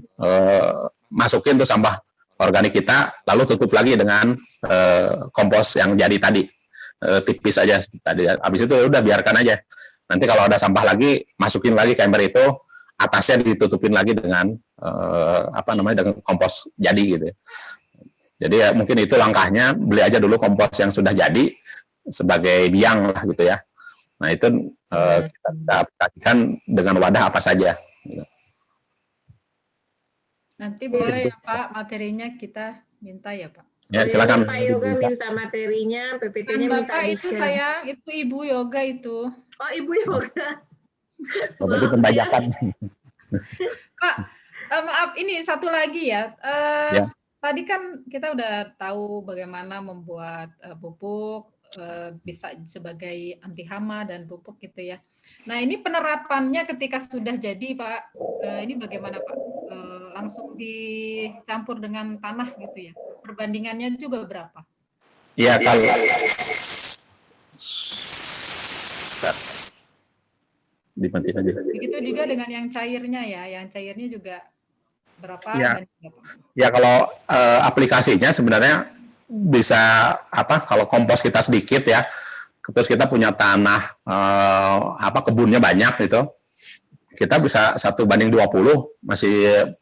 masukin tuh sampah organik kita, lalu tutup lagi dengan kompos yang jadi tadi, tipis aja tadi. Habis itu udah biarkan aja. Nanti kalau ada sampah lagi, masukin lagi ke ember itu, atasnya ditutupin lagi dengan dengan kompos jadi gitu. Jadi ya mungkin itu langkahnya, beli aja dulu kompos yang sudah jadi sebagai biang lah gitu ya. Nah itu kita aplikasikan dengan wadah apa saja. Nanti boleh ya Pak, materinya kita minta ya Pak. Ya silakan. Pak Yoga minta materinya, PPT-nya minta Bapak itu di-share. sayang, itu Ibu Yoga itu. Oh Ibu Yoga. Berarti pembajakan. Pak, maaf ini satu lagi ya. Ya. Tadi kan kita udah tahu bagaimana membuat pupuk bisa sebagai anti hama dan pupuk gitu ya. Nah ini penerapannya ketika sudah jadi Pak, ini bagaimana Pak? Langsung dicampur dengan tanah gitu ya? Perbandingannya juga berapa? Iya kalau dimatiin aja. Begitu juga dengan yang cairnya ya, yang cairnya juga berapa? Ya, dan berapa? ya kalau aplikasinya sebenarnya bisa kalau kompos kita sedikit ya, terus kita punya tanah kebunnya banyak gitu, kita bisa 1:20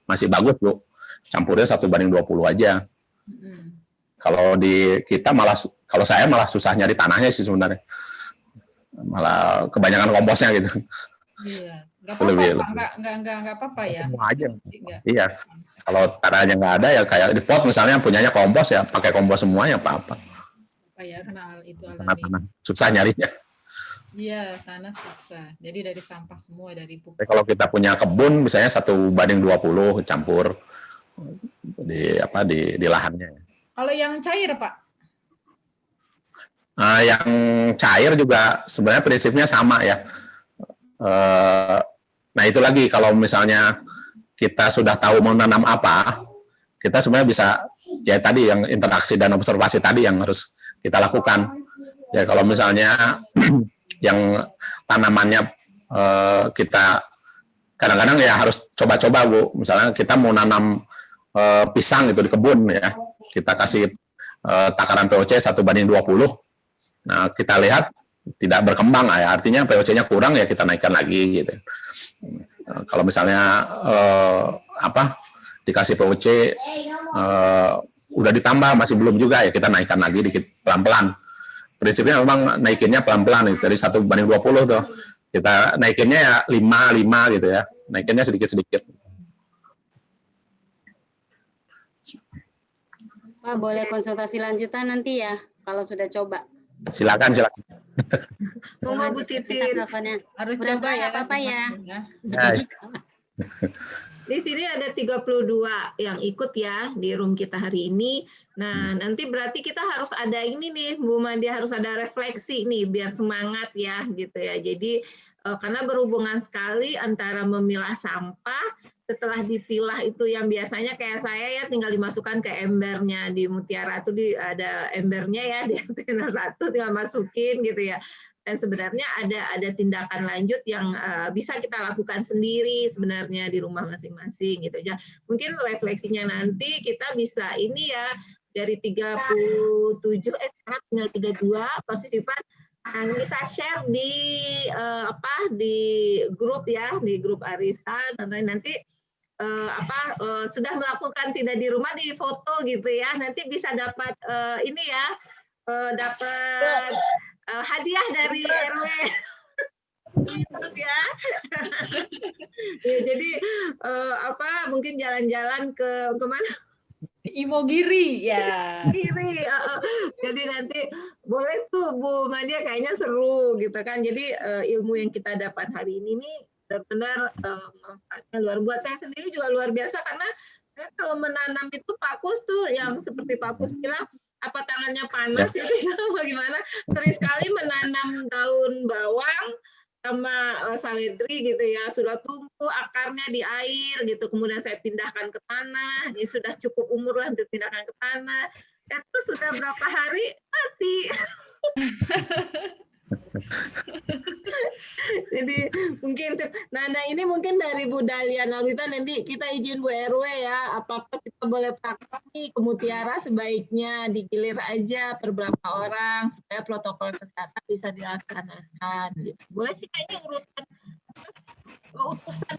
masih bagus Bu, campurnya 1:20 aja. Kalau kalau saya malah susah nyari tanahnya sih sebenarnya, malah kebanyakan komposnya gitu. Iya. Nggak apa-apa ya. Semua aja. Iya. Kalau tanahnya nggak ada ya kayak di pot misalnya punyanya kompos ya pakai kompos semuanya apa-apa. Apa ya karena itu alami. Tanah susah nyarinya. Iya tanah susah. Jadi dari sampah semua dari pupuk. Tapi kalau kita punya kebun misalnya 1:20 campur di lahannya. Kalau yang cair Pak? Yang cair juga sebenarnya prinsipnya sama ya. Nah itu lagi kalau misalnya kita sudah tahu menanam apa, kita sebenarnya bisa ya tadi yang interaksi dan observasi tadi yang harus kita lakukan. Ya kalau misalnya yang tanamannya kita kadang-kadang ya harus coba-coba Bu. Misalnya kita mau nanam pisang itu di kebun ya, kita kasih takaran POC 1:20. Nah kita lihat tidak berkembang ya, artinya POC-nya kurang ya kita naikkan lagi gitu. Kalau misalnya dikasih POC udah ditambah masih belum juga ya kita naikkan lagi dikit pelan-pelan. Prinsipnya memang naikinnya pelan-pelan dari 1:20 tuh kita naikinnya ya 5 gitu ya, naikinnya sedikit-sedikit. Pak boleh konsultasi lanjutan nanti ya kalau sudah coba. Silakan. Mau Bu Titin. Harus Udah coba ya. apa-apa ya. Ya. Di sini ada 32 yang ikut ya di room kita hari ini. Nah, nanti berarti kita harus ada ini nih, Bu Madia, harus ada refleksi nih biar semangat ya gitu ya. Jadi karena berhubungan sekali antara memilah sampah, setelah dipilah itu yang biasanya kayak saya ya tinggal dimasukkan ke embernya di Mutiara itu ada embernya ya di antena 1 tinggal masukin gitu ya. Dan sebenarnya ada tindakan lanjut yang bisa kita lakukan sendiri sebenarnya di rumah masing-masing gitu ya. Mungkin refleksinya nanti kita bisa ini ya dari 37 sekarang tinggal 32 partisipan bisa share di di grup ya, di grup arisan nanti sudah melakukan tidak di rumah di foto gitu ya. Nanti bisa dapat ini ya dapat hadiah dari RW ya. Ya jadi mungkin jalan-jalan ke mana? Imogiri ya. Giri. Jadi nanti boleh tuh Bu Madia, kayaknya seru gitu kan. Jadi ilmu yang kita dapat hari ini nih benar-benar manfaatnya luar biasa. Saya sendiri juga luar biasa karena saya kalau menanam itu Pak Kus tuh yang seperti Pak Kus bilang apa tangannya panas itu ya bagaimana, sering sekali menanam daun bawang sama saledri gitu ya, sudah tumbuh akarnya di air gitu, kemudian saya pindahkan ke tanah, ini sudah cukup umur lah untuk pindahkan ke tanah, terus sudah berapa hari mati. Jadi mungkin nah ini mungkin dari Bu Dahlia Nurita, nanti kita izin Bu RW ya, apa kita boleh praktek nih ke Mutiara sebaiknya digilir aja per berapa orang supaya protokol kesehatan bisa dilaksanakan gitu. Boleh sih kayaknya utusan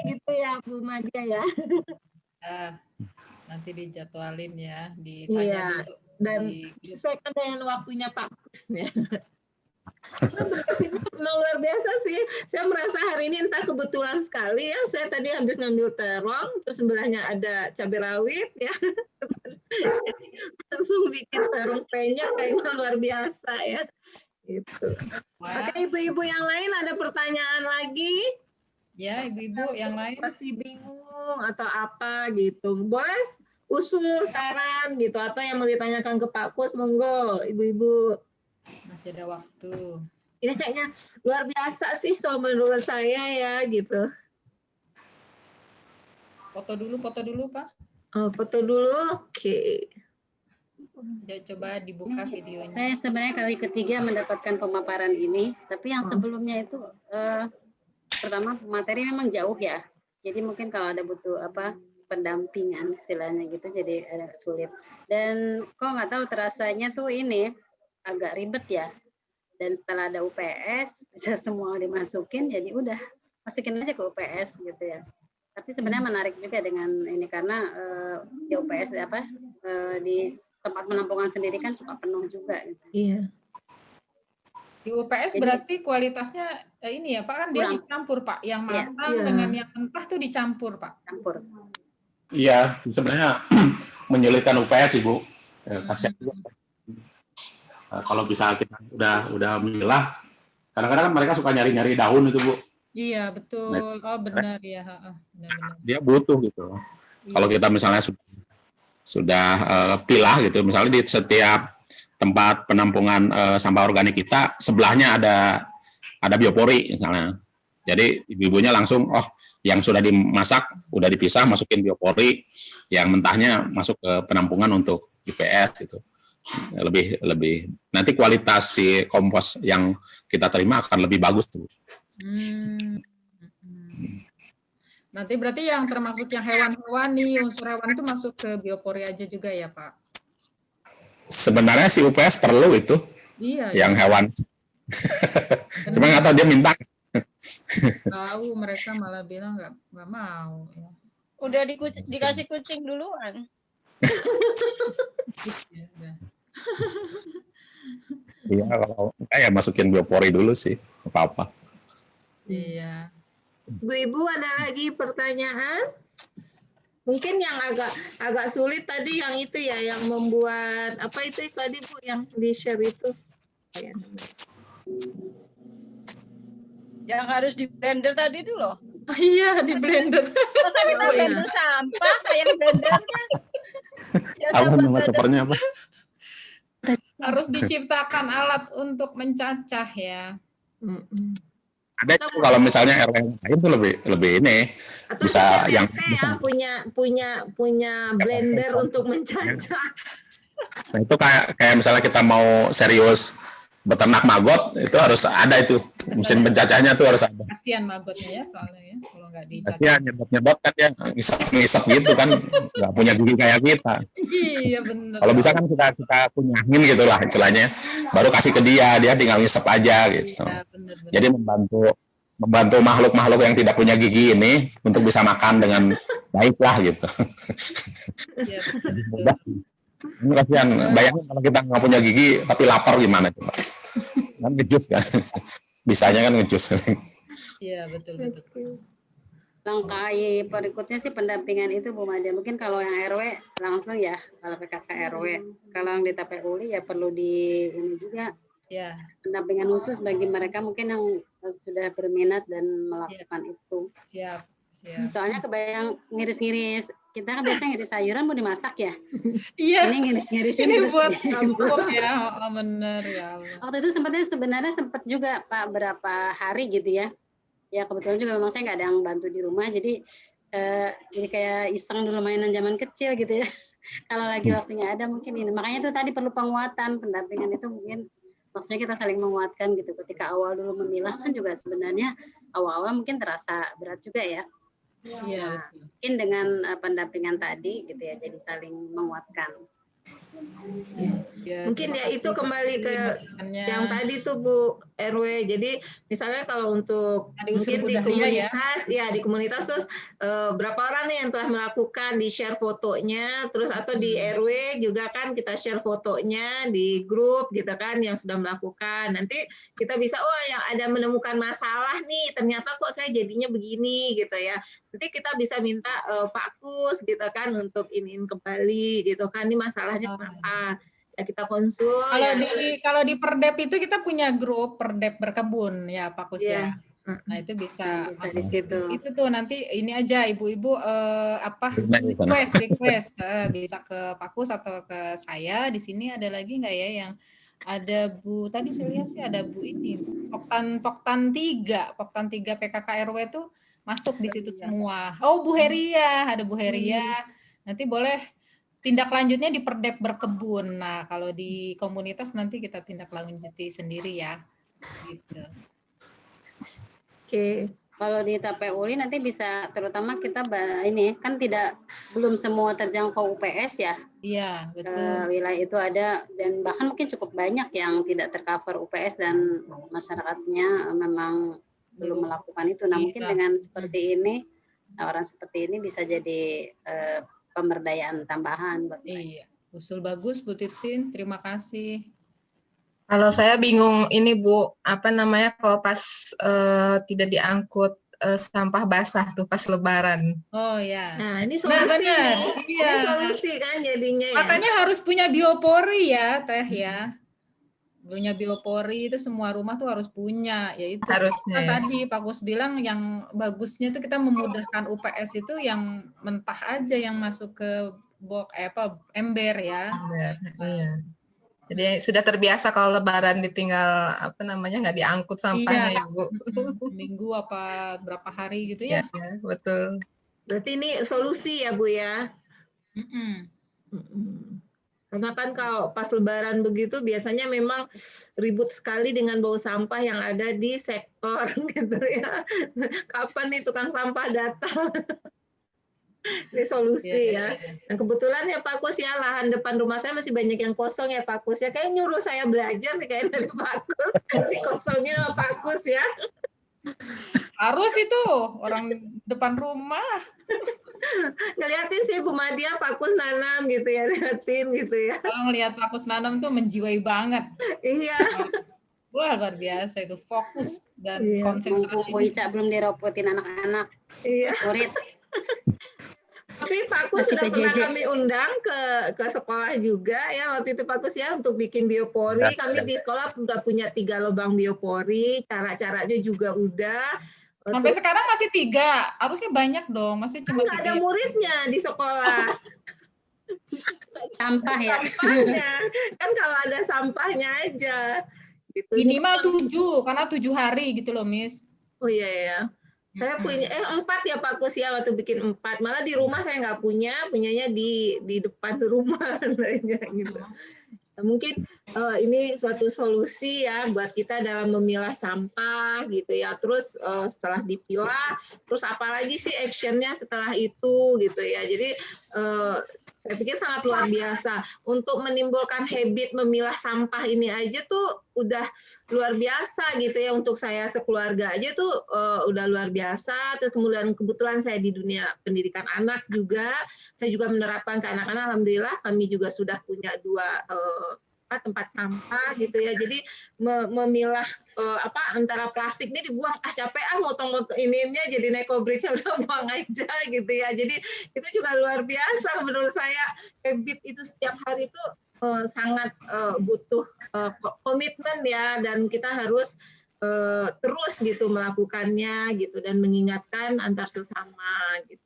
gitu ya Bu Madia ya. Nanti dijadwalin ya, ditanya dulu. Dan disesuaikan dengan waktunya Pak ya. Memang luar biasa sih. Saya merasa hari ini entah kebetulan sekali ya. Saya tadi habis ngambil terong, terus sebelahnya ada cabai rawit ya. Langsung bikin terong penyet, kayaknya luar biasa ya. Gitu. Oke, ibu-ibu yang lain ada pertanyaan lagi? Ya, ibu-ibu yang lain masih bingung atau apa gitu. Boleh usul saran gitu atau yang mau ditanyakan ke Pak Kus, monggo ibu-ibu. Masih ada waktu. Ini kayaknya luar biasa sih kalau menurut saya ya gitu. Foto dulu Pak. Foto dulu, oke. Coba dibuka videonya. Saya sebenarnya kali ketiga mendapatkan pemaparan ini, tapi yang sebelumnya itu pertama materi memang jauh ya. Jadi mungkin kalau ada butuh pendampingan istilahnya gitu, jadi agak sulit. Dan kok nggak tahu terasanya tuh ini agak ribet ya. Dan setelah ada UPS bisa semua dimasukin, jadi udah masukin aja ke UPS gitu ya. Tapi sebenarnya menarik juga dengan ini karena di UPS di tempat penampungan sendiri kan suka penuh juga gitu. Iya. Di UPS jadi, berarti kualitasnya ini ya Pak, kan dia dicampur Pak, yang matang dengan yang mentah tuh dicampur Pak. Campur. Iya, sebenarnya menyulitkan UPS Ibu. Kasihan juga. Kalau bisa kita udah memilah, kadang-kadang mereka suka nyari-nyari daun itu Bu. Iya betul. Oh benar ya. Benar. Dia butuh gitu. Iya. Kalau kita misalnya sudah pilah gitu, misalnya di setiap tempat penampungan sampah organik kita sebelahnya ada biopori misalnya. Jadi ibu-ibunya langsung yang sudah dimasak udah dipisah masukin biopori, yang mentahnya masuk ke penampungan untuk IPS gitu. Lebih nanti kualitas si kompos yang kita terima akan lebih bagus tuh. Nanti berarti yang termasuk yang hewan-hewan nih, unsur hewan itu masuk ke biopori aja juga ya Pak? Sebenarnya si UPS perlu itu, yang hewan. Cuma nggak tahu dia minta. Tahu mereka malah bilang nggak mau. Ya. Udah dikasih kucing duluan. Iya, kalau ya masukin biopori dulu sih, apa-apa. Iya. Bu-ibu ada lagi pertanyaan? Mungkin yang agak sulit tadi yang itu ya, yang membuat apa itu tadi Bu yang di share itu? Yang harus di blender tadi itu loh. Iya, di blender. Masa kita blender sampah, sayang blendernya. Apa nama choppernya apa? Harus diciptakan alat untuk mencacah ya. Ada itu kalau misalnya RW lain tuh lebih ini Atau bisa yang ya, punya blender untuk mencacah. nah itu kayak misalnya kita mau serius beternak maggot itu harus ada itu mesin pencacahnya tuh harus ada. Kasihan magotnya ya soalnya ya kalau nggak dicacah. Kasihan nyedot kan ya ngisep gitu kan nggak punya gigi kayak kita. Iya benar. Kalau bisa kan kita kunyahin gitulah istilahnya, baru kasih ke dia tinggal ngisep aja gitu. Ya, bener. Jadi membantu makhluk-makhluk yang tidak punya gigi ini untuk bisa makan dengan baik lah gitu. Ya, Mudah. Ini kasihan, bayangin kalau kita nggak punya gigi tapi lapar gimana coba? Kan ngejus kan, bisanya kan ngejus. Iya betul. Langkah berikutnya sih pendampingan itu Bu Mada. Mungkin kalau yang RW langsung ya, kalau PKK RW. Kalau yang di TPULI ya perlu di ini juga. Ya. Pendampingan khusus bagi mereka mungkin yang sudah berminat dan melakukan itu. Siap. Soalnya kebayang ngiris-ngiris. Kita kan biasanya ngiris sayuran mau dimasak ya. Iya. Ini ngiris-ngiris. Ini buat kampung ya. Oh, bener ya Allah. Waktu itu sebenarnya sempat juga Pak berapa hari gitu ya. Ya kebetulan juga memang saya nggak ada yang bantu di rumah. Jadi kayak iseng dulu mainan zaman kecil gitu ya. Kalau lagi waktunya ada mungkin ini. Makanya itu tadi perlu penguatan. Pendampingan itu mungkin maksudnya kita saling menguatkan gitu. Ketika awal dulu memilah kan juga sebenarnya awal-awal mungkin terasa berat juga ya. Iya. Mungkin dengan pendampingan tadi gitu ya, jadi saling menguatkan. Ya, mungkin ya itu kembali ke yang tadi tuh Bu RW. Jadi misalnya kalau untuk mungkin di komunitas di komunitas terus berapa orang nih yang telah melakukan, di share fotonya, terus atau di RW juga kan kita share fotonya di grup gitu kan yang sudah melakukan. Nanti kita bisa yang ada menemukan masalah nih, ternyata kok saya jadinya begini gitu ya. Nanti kita bisa minta Pak Kus gitu kan untuk iniin kembali gitu kan, ini masalahnya kenapa. Ya kita konsul. Kalau di Perdep itu kita punya grup Perdep berkebun ya Pak Kus ya. Nah itu bisa di situ. Itu tuh nanti ini aja ibu-ibu request bisa ke Pak Kus atau ke saya. Di sini ada lagi nggak ya yang ada Bu tadi saya lihat sih ada Bu ini Poktan 3 PKK RW itu masuk di situ semua. Oh Bu Heria, ada Bu Heria. Nanti boleh tindak lanjutnya di Perdep berkebun. Nah, kalau di komunitas nanti kita tindak lanjuti sendiri ya. Gitu. Oke. Kalau di TPULI nanti bisa terutama kita ini kan belum semua terjangkau UPS ya. Iya, betul. Wilayah itu ada dan bahkan mungkin cukup banyak yang tidak tercover UPS dan masyarakatnya memang belum melakukan itu. Nah, mungkin dengan seperti ini, orang seperti ini bisa jadi pemberdayaan tambahan buat mereka. Iya, usul bagus Bu Titin, terima kasih. Kalau saya bingung ini Bu, apa namanya kalau pas tidak diangkut sampah basah tuh pas Lebaran. Oh ya. Nah ini solusi, Iya. Ini solusi kan jadinya ya. Makanya harus punya biopori ya Teh ya. Punya biopori itu semua rumah tuh harus punya, yaitu harusnya. Tadi Pak Kus bilang yang bagusnya itu kita memudahkan UPS itu yang mentah aja yang masuk ke ember ya. Ember, iya. Jadi sudah terbiasa kalau Lebaran ditinggal nggak diangkut sampahnya ya Bu. Minggu apa berapa hari gitu ya? Ya betul. Berarti ini solusi ya Bu ya. Karena kan kalau pas Lebaran begitu biasanya memang ribut sekali dengan bau sampah yang ada di sektor gitu ya. Kapan nih tukang sampah datang? Ini solusi ya. Nah kebetulan ya Pak Kus ya, lahan depan rumah saya masih banyak yang kosong ya Pak Kus ya. Kayak nyuruh saya belajar nih kayak dari Pak Kus. Dikosongin sama Pak Kus ya. Harus itu orang depan rumah. Ngeliatin sih Bu Madia Pak Kus nanam gitu ya, liatin gitu ya. Kalau ngelihat Pak Kus nanam tuh menjiwai banget. Iya. Wah luar biasa itu, fokus dan konsentrasi. Bu Ica belum dirobotin anak-anak. Iya. Murid. Tapi Pak Kus sudah pernah kami undang ke sekolah juga ya waktu itu Pak Kus ya untuk bikin biopori. Kami di sekolah sudah punya 3 lubang biopori, cara-caranya juga udah. Sampai sekarang masih 3, harusnya banyak dong, masih cuma 3. Nggak ada muridnya di sekolah. Sampah ya. Sampahnya. Kan kalau ada sampahnya aja. Gitu. Minimal 7, karena 7 hari gitu loh, Miss. Oh iya ya. Saya punya 4 ya Pak Kus ya, waktu bikin 4. Malah di rumah saya nggak punyanya di depan rumah gitu. Mungkin ini suatu solusi ya buat kita dalam memilah sampah gitu ya. Terus setelah dipilah, terus apalagi sih actionnya setelah itu gitu ya. Jadi saya pikir sangat luar biasa untuk menimbulkan habit memilah sampah ini aja tuh udah luar biasa gitu ya, untuk saya sekeluarga aja tuh udah luar biasa. Terus kebetulan saya di dunia pendidikan anak juga, saya juga menerapkan ke anak-anak. Alhamdulillah kami juga sudah punya 2 tempat sampah gitu ya. Jadi memilah antara plastik ini dibuang, capek motong-motong ininya jadi nekobridge udah buang aja gitu ya. Jadi itu juga luar biasa menurut saya. Habit itu setiap hari itu sangat butuh komitmen ya, dan kita harus terus gitu melakukannya gitu dan mengingatkan antar sesama gitu.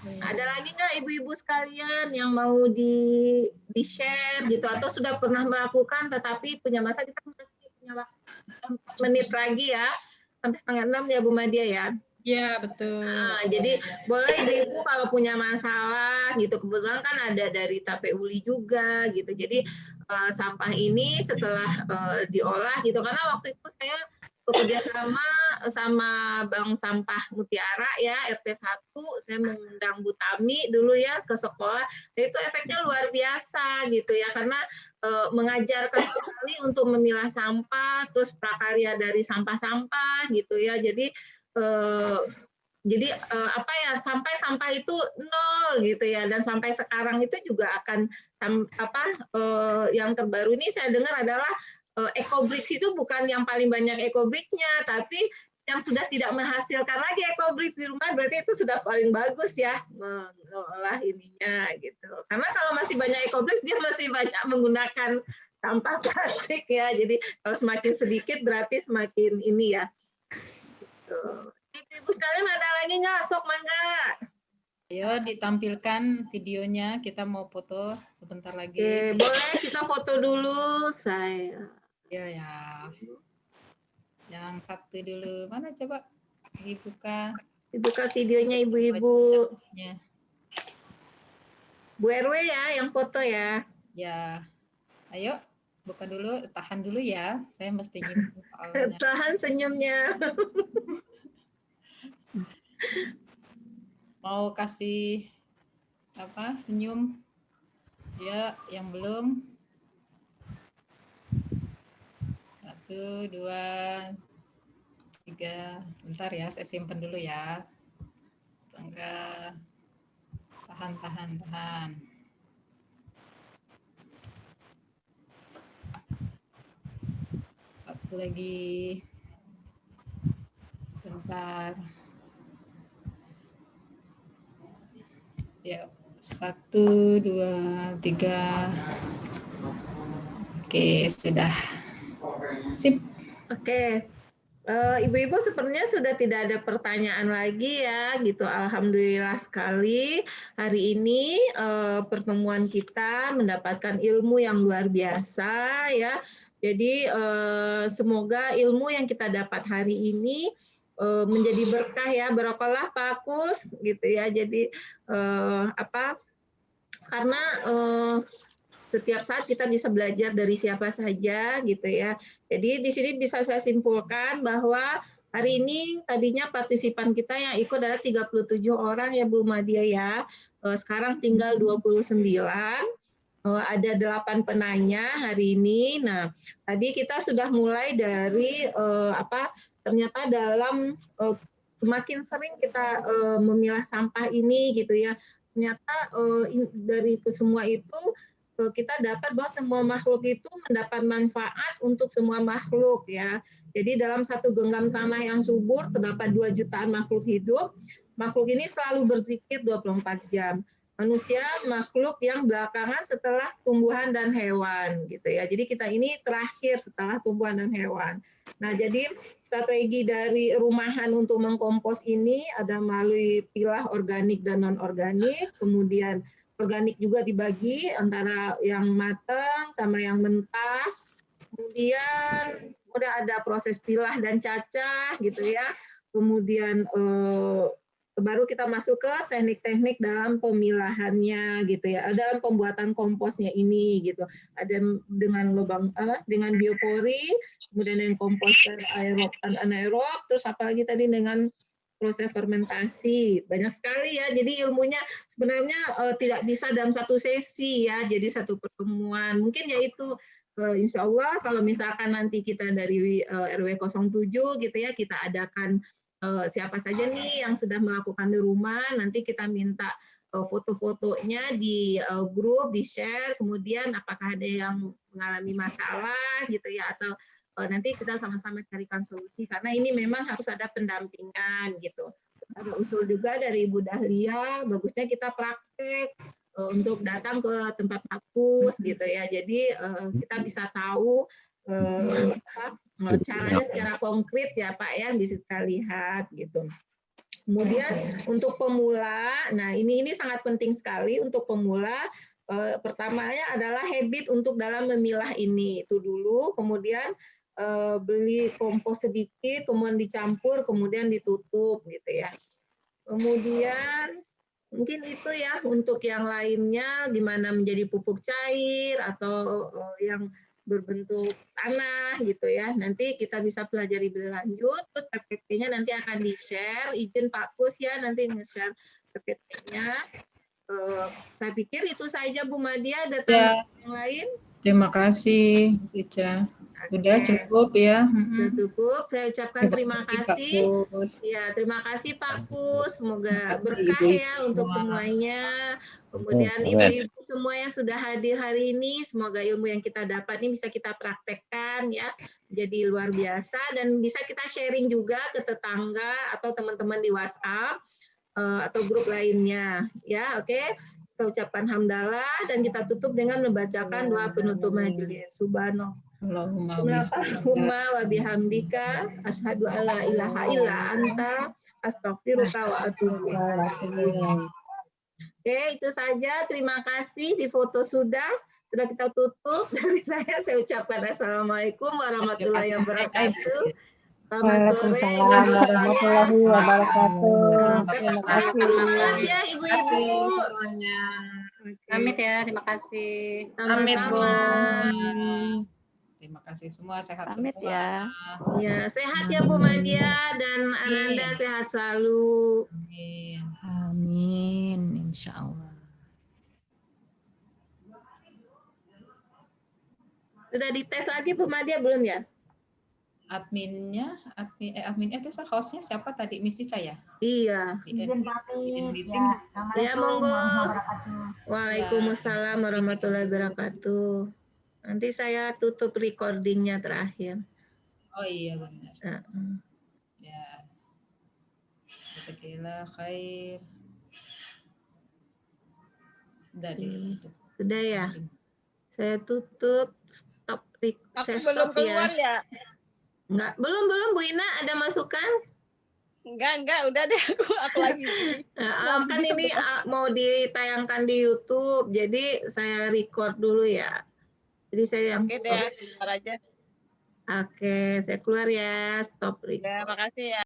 Ada lagi nggak ibu-ibu sekalian yang mau di-share gitu, atau sudah pernah melakukan tetapi punya masa, kita masih punya waktu 4 menit lagi ya, sampai 5:30 ya Bu Madia ya? Iya, betul. Nah, jadi boleh ibu kalau punya masalah gitu, kebetulan kan ada dari Tape Uli juga gitu. Jadi sampah ini setelah diolah gitu, karena waktu itu saya bekerja sama Bank Sampah Mutiara ya, RT 1, saya mengundang Bu Tami dulu ya ke sekolah. Dan itu efeknya luar biasa gitu ya, karena mengajarkan sekali untuk memilah sampah, terus prakarya dari sampah-sampah gitu ya. Jadi sampai sampah itu 0 gitu ya, dan sampai sekarang itu juga akan yang terbaru ini saya dengar adalah EcoBricks itu bukan yang paling banyak EcoBricks-nya, tapi yang sudah tidak menghasilkan lagi EcoBricks di rumah, berarti itu sudah paling bagus ya mengolah ininya gitu. Karena kalau masih banyak EcoBricks, dia masih banyak menggunakan sampah plastik ya. Jadi kalau semakin sedikit berarti semakin ini ya. Gitu. Ibu sekalian ada lagi nggak? Sok mangga. Ayo ditampilkan videonya, kita mau foto sebentar lagi. Oke, boleh kita foto dulu saya. Ya. Yang satu dulu. Mana coba dibuka. Dibuka videonya ibu-ibu. Bu RW ya yang foto ya. Ya. Ayo buka dulu, tahan dulu ya. Saya mesti nyimpen soalnya. Tahan senyumnya. Mau kasih senyum ya, yang belum. 1, 2, 3. Bentar ya, saya simpen dulu ya. Tahan. Satu lagi. Bentar. Ya, 1, 2, 3. Oke, sudah. Sip. Oke. Ibu-ibu sepertinya sudah tidak ada pertanyaan lagi ya, gitu. Alhamdulillah sekali hari ini pertemuan kita mendapatkan ilmu yang luar biasa ya. Jadi semoga ilmu yang kita dapat hari ini menjadi berkah ya, barokahlah Pak Kus gitu ya. Jadi karena setiap saat kita bisa belajar dari siapa saja gitu ya. Jadi di sini bisa saya simpulkan bahwa hari ini tadinya partisipan kita yang ikut adalah 37 orang ya Bu Madia ya. Sekarang tinggal 29. Ada 8 penanya hari ini. Nah, tadi kita sudah mulai dari ternyata dalam semakin sering kita memilah sampah ini gitu ya. Ternyata dari semua itu kita dapat bahwa semua makhluk itu mendapat manfaat untuk semua makhluk ya. Jadi dalam satu genggam tanah yang subur terdapat 2 jutaan makhluk hidup. Makhluk ini selalu berzikir 24 jam. manusia makhluk yang belakangan setelah tumbuhan dan hewan gitu ya. Jadi kita ini terakhir setelah tumbuhan dan hewan. Nah, jadi strategi dari rumahan untuk mengkompos ini ada melalui pilah organik dan non-organik, kemudian organik juga dibagi antara yang matang sama yang mentah. Kemudian udah ada proses pilah dan cacah gitu ya. Kemudian baru kita masuk ke teknik-teknik dalam pemilahannya gitu ya, dalam pembuatan komposnya ini gitu. Ada dengan lubang dengan biopori, kemudian dengan komposter aerob dan anaerob, terus apalagi tadi dengan proses fermentasi. Banyak sekali ya. Jadi ilmunya sebenarnya tidak bisa dalam satu sesi ya, jadi satu pertemuan. Mungkin yaitu insya Allah kalau misalkan nanti kita dari RW 07 gitu ya, kita adakan siapa saja nih yang sudah melakukan di rumah, nanti kita minta foto-fotonya di grup, di-share, kemudian apakah ada yang mengalami masalah gitu ya, atau nanti kita sama-sama carikan solusi, karena ini memang harus ada pendampingan gitu. Ada usul juga dari Ibu Dahlia, bagusnya kita praktek untuk datang ke tempat kampus gitu ya, jadi kita bisa tahu caranya secara konkret ya Pak ya, bisa kita lihat gitu. Kemudian untuk pemula, nah ini sangat penting sekali untuk pemula. Pertamanya adalah habit untuk dalam memilah ini itu dulu, kemudian beli kompos sedikit, kemudian dicampur, kemudian ditutup gitu ya. Kemudian mungkin itu ya, untuk yang lainnya gimana menjadi pupuk cair atau yang berbentuk tanah gitu ya. Nanti kita bisa pelajari lebih lanjut. Terus PPT-nya nanti akan di-share. Izin Pak Kus ya nanti nge-share PPT-nya. Saya pikir itu saja Bu Madia. Ada tambahan yang lain? Terima kasih, Ica. Udah cukup ya. Sudah cukup. Saya ucapkan terima kasih. Ya, terima kasih Pak Kus. Semoga berkah ya untuk semuanya. Kemudian ibu-ibu semua yang sudah hadir hari ini, semoga ilmu yang kita dapat ini bisa kita praktekkan ya, jadi luar biasa, dan bisa kita sharing juga ke tetangga atau teman-teman di WhatsApp atau grup lainnya ya. Oke, kita ucapkan hamdalah dan kita tutup dengan membacakan doa penutup majelis. Subhanallahumma wa bihamdika asyhadu alla ilaha illa anta astaghfiruka wa atubu ilaik. Oke, itu saja. Terima kasih. Di foto sudah kita tutup. Dari saya ucapkan assalamualaikum warahmatullahi wabarakatuh. Selamat sore. Warahmatullahi wabarakatuh. Terima kasih ya ibu-ibu. Pamit ya, terima kasih. Pamit Bu. Terima kasih semua, sehat Pamit semua. Ya, sehat ya Bu Madia dan Ananda, sehat selalu. Amin. Amin, insya Allah. Sudah dites lagi Bu Madia belum ya? Adminnya itu hostnya siapa tadi? Miss Ica ya? Iya. Izin pamit. Ya, monggo. Waalaikumsalam warahmatullahi wabarakatuh. Nanti saya tutup recordingnya terakhir. Oh iya benar. Ya. Jazakallah khair. Sudah ditutup. Sudah ya. Saya tutup. Stop. Saya stop belum keluar ya. Enggak, belum Bu Ina ada masukan? Enggak, udah deh aku lagi. Kan ini mau ditayangkan di YouTube, jadi saya record dulu ya. Jadi saya yang Oke deh, keluar aja. Oke, saya keluar ya, stop record. Ya, makasih ya.